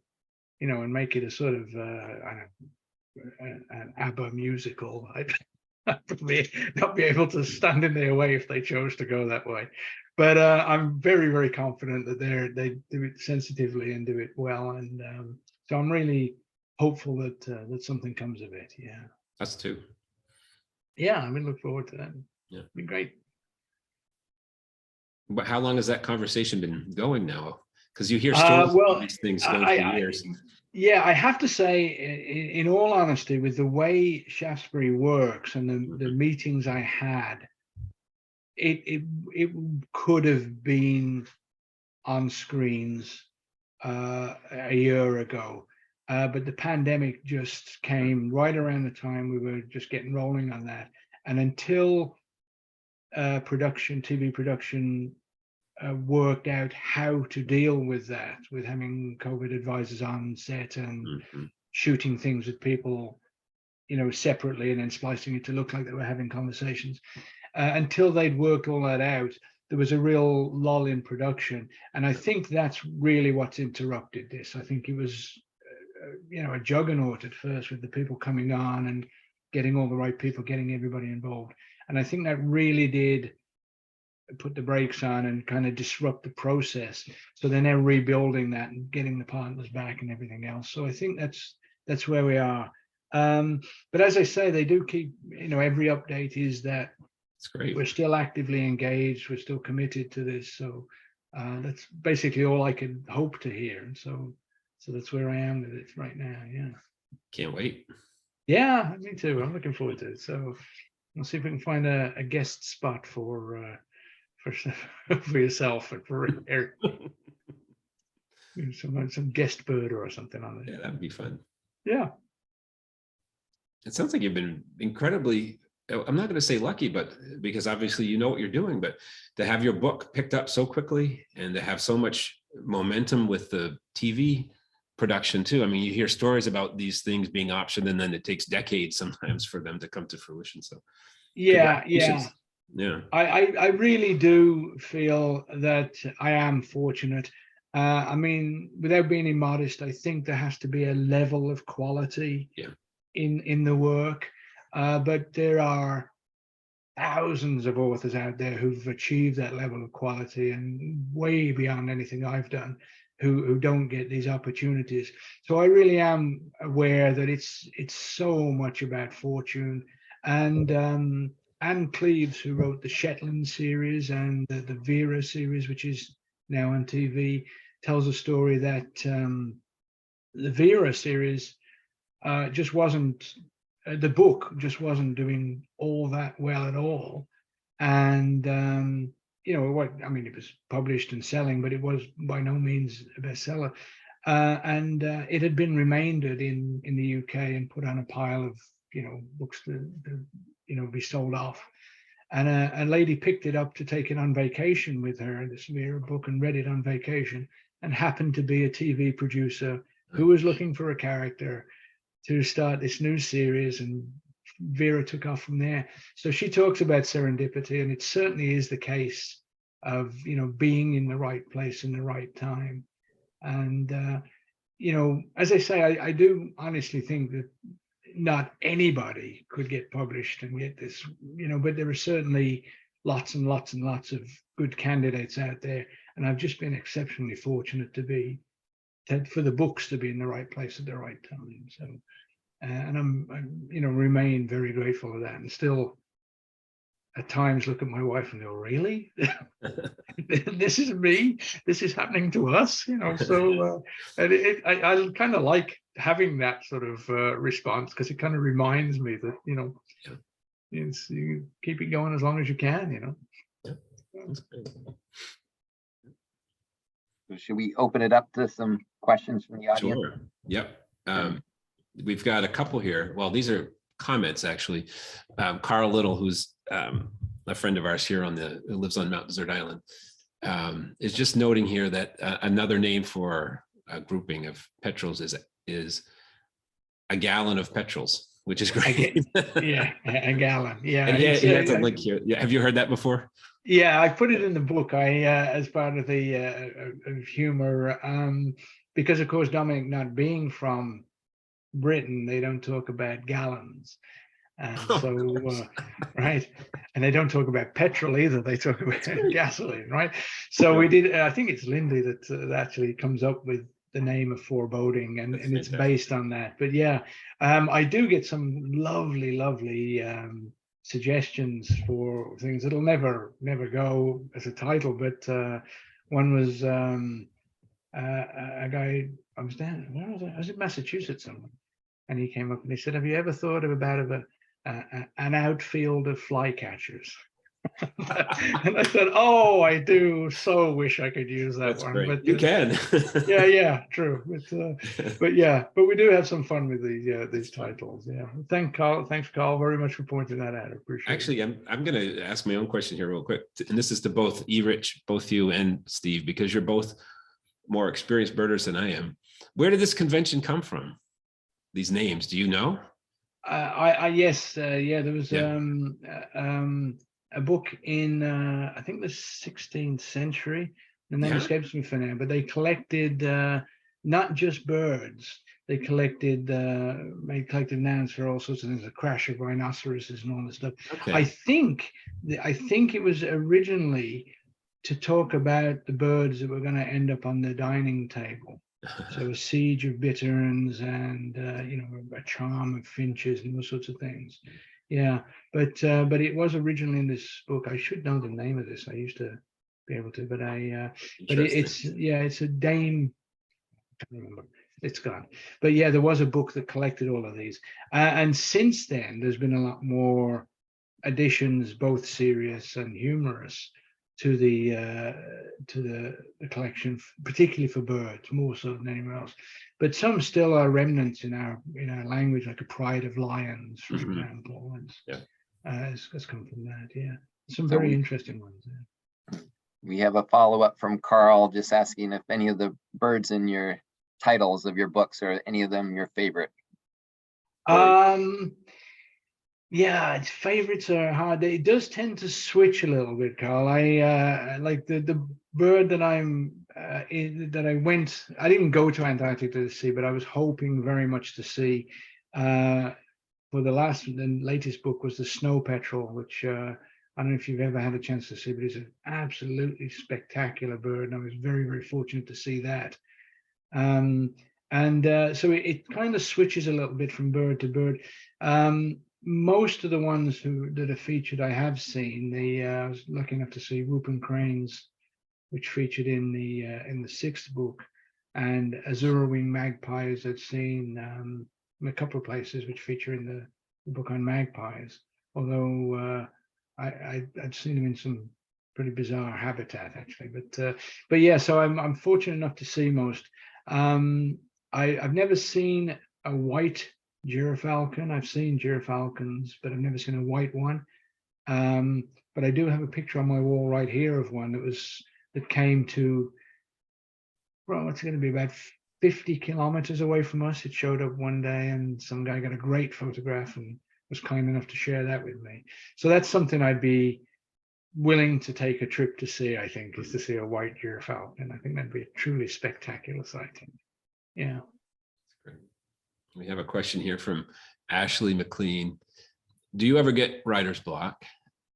you know, and make it a sort of I don't know, an ABBA musical, I'd probably not be able to stand in their way if they chose to go that way. But I'm very, very confident that they do it sensitively and do it well, and so I'm really hopeful that that something comes of it. Yeah, Us too. yeah, I mean, look forward to that. Yeah, be great. But how long has that conversation been going now? Because you hear stories of these things going for years. Yeah, I have to say, in all honesty, with the way Shaftesbury works and the meetings I had, it could have been on screens a year ago, but the pandemic just came right around the time we were just getting rolling on that, and until TV production worked out how to deal with that, with having COVID advisors on set and shooting things with people, you know, separately and then splicing it to look like they were having conversations. Until they'd worked all that out, there was a real lull in production. And I think that's really what's interrupted this. I think it was, you know, a juggernaut at first with the people coming on and getting all the right people, getting everybody involved. And I think that really did put the brakes on and kind of disrupt the process. So they're now rebuilding that and getting the partners back and everything else. So I think that's where we are. But as I say, they do keep, you know, every update is that it's great. We're still actively engaged. We're still committed to this. So that's basically all I could hope to hear. And so that's where I am with it right now. Yeah. Can't wait. Yeah, me too. I'm looking forward to it. So we'll see if we can find a guest spot for yourself and for Eric. some guest bird or something on it. Yeah, that'd be fun. Yeah. It sounds like you've been incredibly, I'm not going to say lucky, but because obviously you know what you're doing, but to have your book picked up so quickly and to have so much momentum with the TV production too. I mean, you hear stories about these things being optioned and then it takes decades sometimes for them to come to fruition. So yeah. I really do feel that I am fortunate. I mean, without being immodest, I think there has to be a level of quality in the work. But there are thousands of authors out there who've achieved that level of quality and way beyond anything I've done, who don't get these opportunities. So I really am aware that it's so much about fortune. And Anne Cleves, who wrote the Shetland series and the Vera series, which is now on TV, tells a story that the Vera series just wasn't, the book just wasn't doing all that well at all. And, you know, what, I mean, it was published and selling, but it was by no means a bestseller. And it had been remaindered in the UK and put on a pile of, you know, books to you know, be sold off. And a lady picked it up to take it on vacation with her, this Vera book, and read it on vacation, and happened to be a TV producer who was looking for a character to start this new series, and Vera took off from there. So she talks about serendipity, and it certainly is the case of, you know, being in the right place in the right time. And you know, as I say, I do honestly think that not anybody could get published and get this, you know, but there are certainly lots and lots and lots of good candidates out there. And I've just been exceptionally fortunate for the books to be in the right place at the right time. So, and I'm, you know, remain very grateful for that, and still at times look at my wife and go, really? This is me, this is happening to us, you know. So and I kind of like having that sort of response, because it kind of reminds me that, you know, you keep it going as long as you can, you know. That's great. Should we open it up to some questions from the audience? Sure. Yep. We've got a couple here. Well, these are comments actually. Carl Little, who's a friend of ours here who lives on Mount Desert Island, is just noting here that another name for a grouping of petrels is a gallon of petrels, which is great. Yeah, a gallon. Yeah, And he has a link here. Yeah, have you heard that before? Yeah, I put it in the book. As part of the of humor, because of course Dominic not being from Britain, they don't talk about gallons. And so, right. And they don't talk about petrol either. They talk about gasoline, right? So we did, I think it's Lindy that actually comes up with the name of Foreboding, and it's based on that. But yeah, I do get some lovely, lovely suggestions for things that'll never go as a title. But one was a guy, I was down, where was I? I was in Massachusetts somewhere. And he came up and he said, "Have you ever thought of an outfield of flycatchers?" And I said, "Oh, I do so wish I could use that That's one." great. But You can. yeah, true. But yeah, but we do have some fun with these titles. Yeah. Thanks, Carl, very much for pointing that out. I appreciate Actually, it. I'm going to ask my own question here real quick. And this is to both Rich, both you and Steve, because you're both more experienced birders than I am. Where did this convention come from? These names, do you know? Yes, there was a book in I think the 16th century. The name escapes me for now, but they collected not just birds. They collected collected nouns for all sorts of things, the crash of rhinoceroses and all this stuff. Okay. I think it was originally to talk about the birds that were going to end up on the dining table. So a Siege of Bitterns and a charm of finches and those sorts of things. Yeah, but it was originally in this book. I should know the name of this. I used to be able to, but it's a Dame. I can't remember. It's gone. But yeah, there was a book that collected all of these, and since then there's been a lot more additions, both serious and humorous, to the collection, particularly for birds, more so than anywhere else. But some still are remnants in our language, like a Pride of Lions, for example. Has come from that. Yeah, some very interesting ones. Yeah. We have a follow-up from Carl, just asking if any of the birds in your titles of your books are any of them your favorite. Yeah, its favorites are hard. It does tend to switch a little bit, Carl. I like the bird that I went. I didn't go to Antarctica to see, but I was hoping very much to see. For the latest book was the snow petrel, which I don't know if you've ever had a chance to see, but it's an absolutely spectacular bird, and I was very, very fortunate to see that. So it kind of switches a little bit from bird to bird. Most of the ones that are featured I have seen. I was lucky enough to see whooping cranes, which featured in the 6th book, and azure wing magpies I'd seen in a couple of places which feature in the book on magpies, although I'd seen them in some pretty bizarre habitat actually. But yeah, so I'm fortunate enough to see most. I've never seen a white gyrfalcon. I've seen gyrfalcons, but I've never seen a white one. But I do have a picture on my wall right here of one that came to, well, it's going to be about 50 kilometers away from us. It showed up one day, and some guy got a great photograph and was kind enough to share that with me. So that's something I'd be willing to take a trip to see, I think, is to see a white gyrfalcon. I think that'd be a truly spectacular sighting. Yeah. We have a question here from Ashley McLean. Do you ever get writer's block?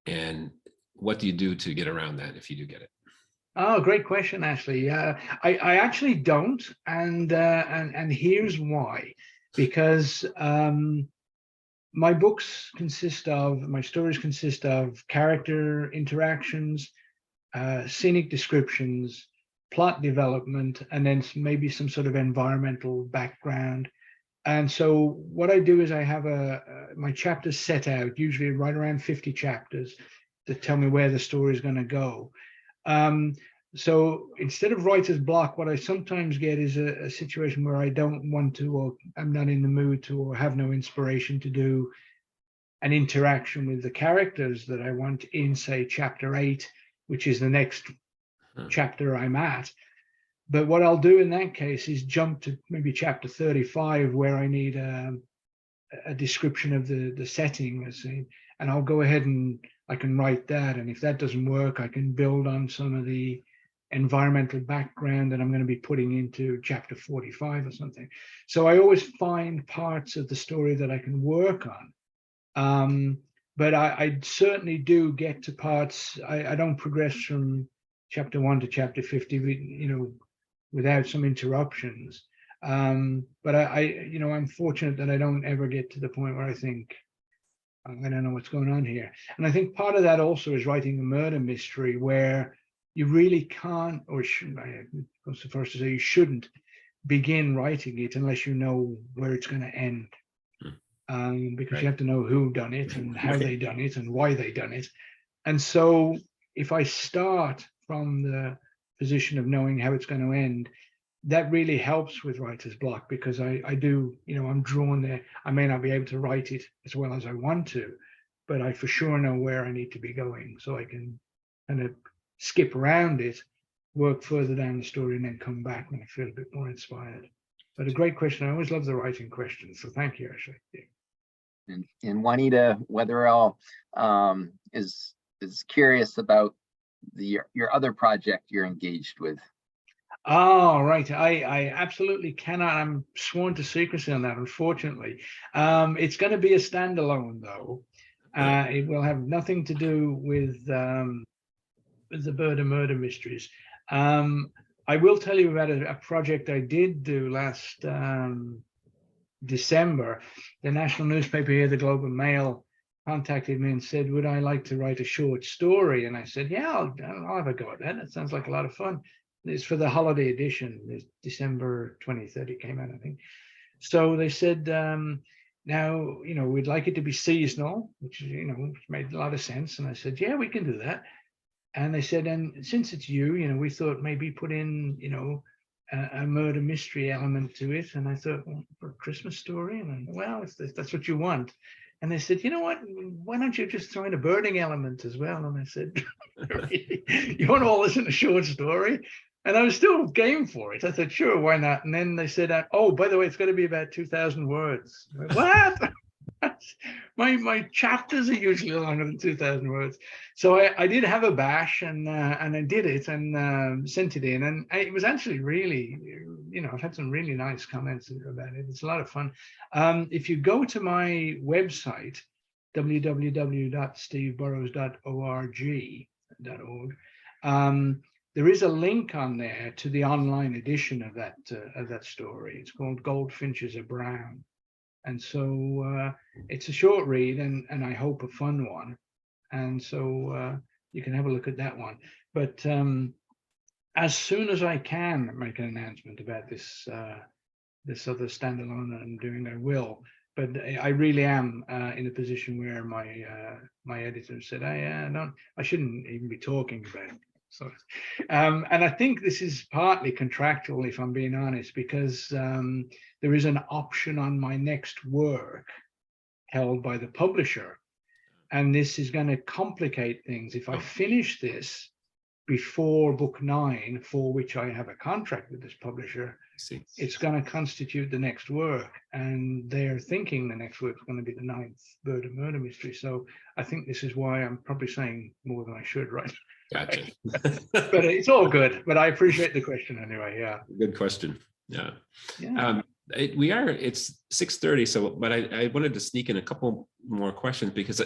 And what do you do to get around that if you do get it? Oh, great question, Ashley. I actually don't. And here's why. Because my stories consist of character interactions, scenic descriptions, plot development, and then maybe some sort of environmental background. And so what I do is I have my chapters set out, usually right around 50 chapters, that tell me where the story is going to go. So instead of writer's block, what I sometimes get is a situation where I don't want to, or I'm not in the mood to, or have no inspiration to do an interaction with the characters that I want in, say, chapter 8, which is the next chapter I'm at. But what I'll do in that case is jump to maybe chapter 35, where I need a description of the setting, and I'll go ahead and I can write that. And if that doesn't work, I can build on some of the environmental background that I'm going to be putting into chapter 45 or something. So I always find parts of the story that I can work on. But I certainly do get to parts. I don't progress from chapter 1 to chapter 50, without some interruptions. But I'm fortunate that I don't ever get to the point where I think, I don't know what's going on here. And I think part of that also is writing a murder mystery where you really can't, or shouldn't, I go so far as to say you shouldn't begin writing it unless you know where it's going to end. Because you have to know who done it and how they done it and why they done it. And so if I start from the position of knowing how it's going to end, that really helps with writer's block, because I do, I'm drawn there. I may not be able to write it as well as I want to, but I for sure know where I need to be going, so I can kind of skip around it, work further down the story, and then come back when I feel a bit more inspired. But a great question. I always love the writing questions, so thank you, Ashley. Yeah. And Juanita Weatherall is curious about your other project you're engaged with. Oh, right. I absolutely cannot. I'm sworn to secrecy on that, unfortunately. It's going to be a standalone, though. It will have nothing to do with the Bird and Murder mysteries. I will tell you about a project I did do last December. The national newspaper here, the Globe and Mail, contacted me and said, would I like to write a short story? And I said, yeah, I'll have a go at that. It sounds like a lot of fun. It's for the holiday edition. It's December 23rd it came out, I think. So they said, now, we'd like it to be seasonal, which made a lot of sense. And I said, yeah, we can do that. And they said, and since it's you, we thought maybe put in, a murder mystery element to it. And I thought, well, for a Christmas story? And well, if that's what you want. And they said, you know what, why don't you just throw in a birding element as well? And I said, really? You want all this in a short story? And I was still game for it. I thought, sure, why not? And then they said, oh, by the way, it's going to be about 2,000 words. What? my chapters are usually longer than 2,000 words. So I did have a bash, and I did it and sent it in. And it was actually really, I've had some really nice comments about it. It's a lot of fun. If you go to my website, www.steveburrows.org, there is a link on there to the online edition of that story. It's called Goldfinches Are Brown. And so it's a short read and I hope a fun one. And so you can have a look at that one. But as soon as I can make an announcement about this other standalone that I'm doing, I will. But I really am in a position where my editor said, I shouldn't even be talking about it. So, and I think this is partly contractual, if I'm being honest, because there is an option on my next work held by the publisher. And this is going to complicate things. If I finish this before book 9, for which I have a contract with this publisher, it's going to constitute the next work. And they're thinking the next work is going to be the 9th Bird and Murder mystery. So I think this is why I'm probably saying more than I should, right? Gotcha. But it's all good. But I appreciate the question anyway. Yeah. Good question. Yeah. Yeah. It's 6:30. So, but I wanted to sneak in a couple more questions, because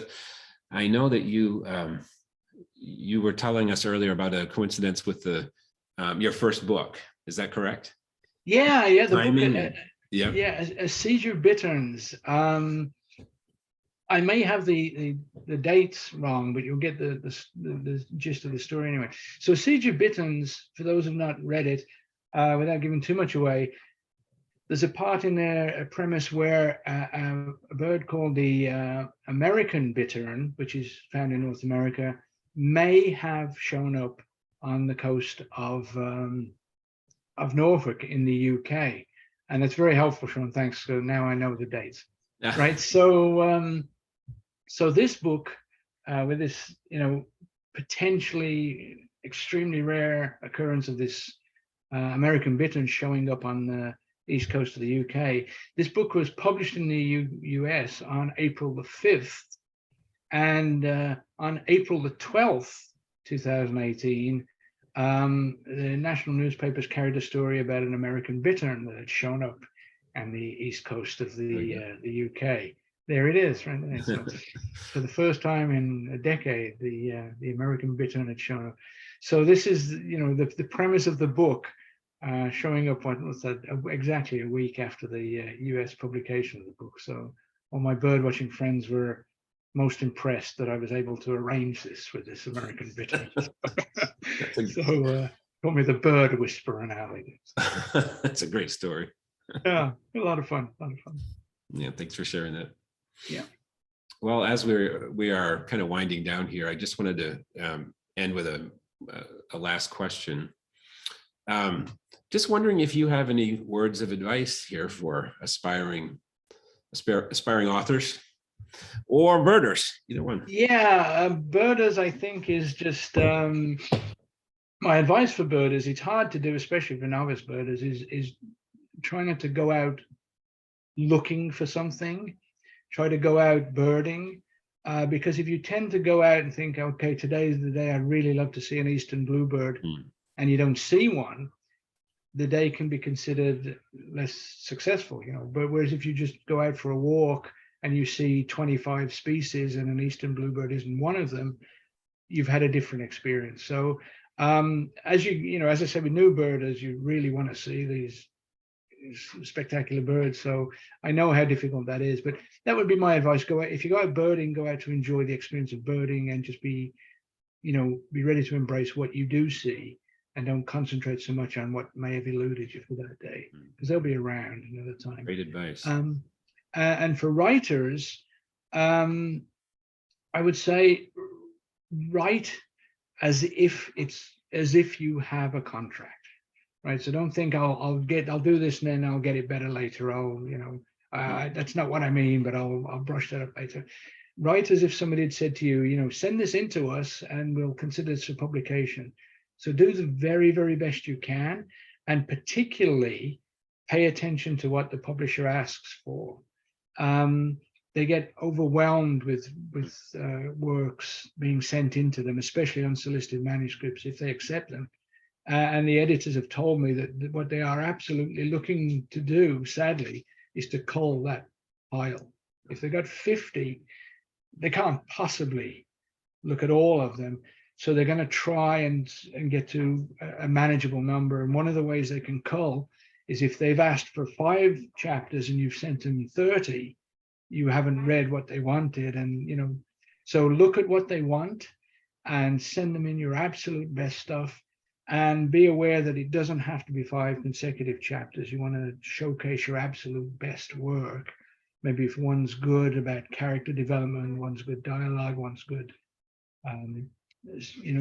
I know that you were telling us earlier about a coincidence with your first book. Is that correct? Yeah. The timing. book, a Siege of Bitterns. I may have the dates wrong, but you'll get the gist of the story anyway. So Siege of Bitterns, for those who've not read it, without giving too much away, there's a part in there, a premise where a bird called the American bittern, which is found in North America, may have shown up on the coast of Norfolk in the UK. And it's very helpful, Sean. Thanks. So now I know the dates. Right. So this book with this, potentially extremely rare occurrence of this American bittern showing up on the east coast of the UK. This book was published in the US on April the 5th, and on April the 12th, 2018, the national newspapers carried a story about an American bittern that had shown up on the east coast of the UK. There it is, right there. So for the first time in a decade, the American bittern had shown up. So this is, the premise of the book, showing up, what was that, exactly a week after the US publication of the book. So all my bird watching friends were most impressed that I was able to arrange this with this American bittern. So call me the bird whisperer now. That's a great story. Yeah, a lot of fun. Yeah, thanks for sharing that. Yeah. Well, as we are kind of winding down here, I just wanted to end with a last question. Just wondering if you have any words of advice here for aspiring authors or birders, either one. Yeah, birders, I think, is just my advice for birders. It's hard to do, especially for novice birders, is try not to go out looking for something. Try to go out birding, because if you tend to go out and think, okay, today is the day I'd really love to see an eastern bluebird, and you don't see one, the day can be considered less successful, But whereas if you just go out for a walk and you see 25 species and an eastern bluebird isn't one of them, you've had a different experience. So as as I said, with new birders, you really want to see these spectacular birds. So I know how difficult that is, but that would be my advice. Go out, if you go out birding, go out to enjoy the experience of birding, and just be ready to embrace what you do see, and don't concentrate so much on what may have eluded you for that day, because they'll be around another time. Great advice. And for writers, I would say write as if you have a contract. Right, so don't think I'll do this and then I'll get it better later. That's not what I mean, but I'll brush that up later. Write as if somebody had said to you, send this in to us and we'll consider this for publication. So do the very, very best you can, and particularly pay attention to what the publisher asks for. They get overwhelmed with works being sent into them, especially unsolicited manuscripts, if they accept them. And the editors have told me that what they are absolutely looking to do, sadly, is to cull that pile. If they've got 50, they can't possibly look at all of them. So they're going to try and get to a manageable number. And one of the ways they can cull is if they've asked for 5 chapters and you've sent them 30, you haven't read what they wanted. And, so look at what they want and send them in your absolute best stuff. And be aware that it doesn't have to be 5 consecutive chapters. You want to showcase your absolute best work. Maybe if one's good about character development, one's good dialogue, one's good,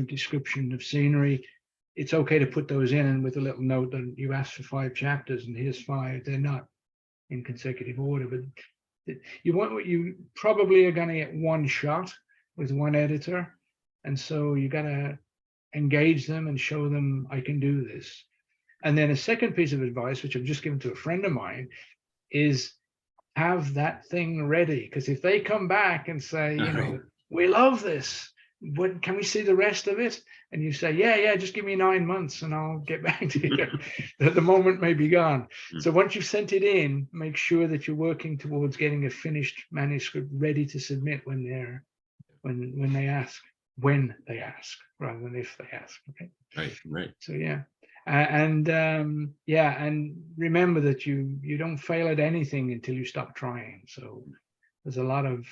description of scenery, it's okay to put those in, and with a little note that you asked for 5 chapters and here's 5. They're not in consecutive order, but you probably are going to get one shot with one editor, and so you got to engage them and show them I can do this. And then a second piece of advice, which I've just given to a friend of mine, is have that thing ready. Because if they come back and say, we love this, what can we see the rest of it? And you say, yeah, just give me 9 months and I'll get back to you. The moment may be gone. So once you've sent it in, make sure that you're working towards getting a finished manuscript ready to submit when they ask. When they ask, rather than if they ask. Okay. Right. So yeah, and remember that you don't fail at anything until you stop trying. So there's a lot of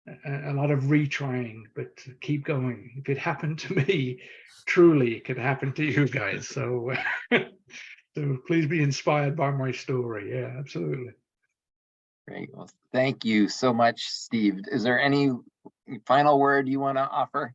retrying, but keep going. If it happened to me, truly, it could happen to you guys. So so please be inspired by my story. Yeah, absolutely. Great. Well, thank you so much, Steve. Is there any final word you want to offer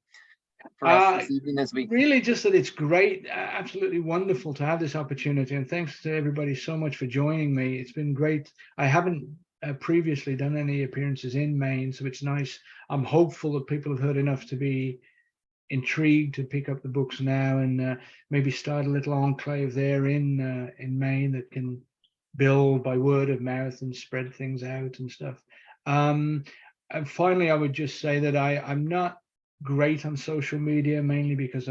for us this evening, as we really just that it's great, absolutely wonderful to have this opportunity, and thanks to everybody so much for joining me. It's been great. I haven't previously done any appearances in Maine, so it's nice. I'm hopeful that people have heard enough to be intrigued to pick up the books now and maybe start a little enclave there in Maine that can build by word of mouth and spread things out and stuff. And finally, I would just say that I'm not great on social media, mainly because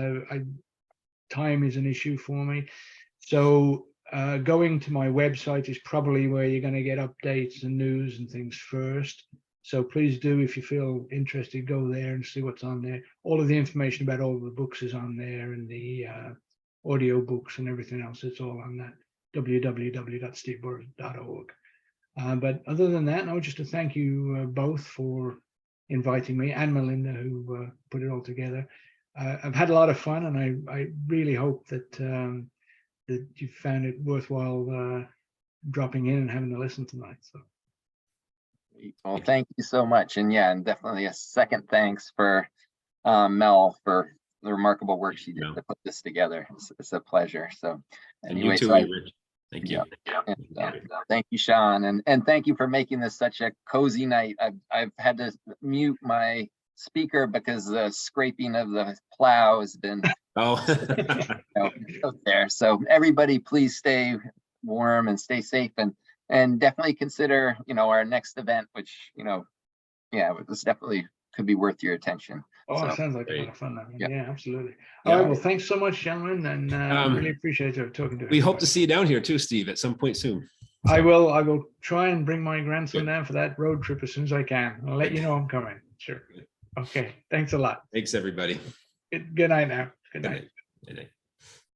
time is an issue for me. So going to my website is probably where you're going to get updates and news and things first. So please do, if you feel interested, go there and see what's on there. All of the information about all of the books is on there, and the audio books and everything else. It's all on that www.steveburrows.org. But other than that, no, just to thank you both for inviting me, and Melinda, who put it all together. I've had a lot of fun, and I really hope that that you found it worthwhile dropping in and having a listen tonight. So. Well, thank you so much. And yeah, and definitely a second thanks for Mel for the remarkable work she did to put this together. It's a pleasure. So anyway, and you too, so Rich. Thank you. And, thank you, Sean, and thank you for making this such a cozy night. I've had to mute my speaker because the scraping of the plow has been out there. So everybody, please stay warm and stay safe, and definitely consider, our next event, which, this definitely could be worth your attention. Oh, so, it sounds like a lot of fun. Yeah, absolutely. Yeah. All right, well, thanks so much, gentlemen, and really appreciate you talking to us. We hope to see you down here too, Steve, at some point soon. So. I will try and bring my grandson down for that road trip as soon as I can. I'll let you know I'm coming. Sure. Okay, thanks a lot. Thanks, everybody. Good night now. Good night. Good night.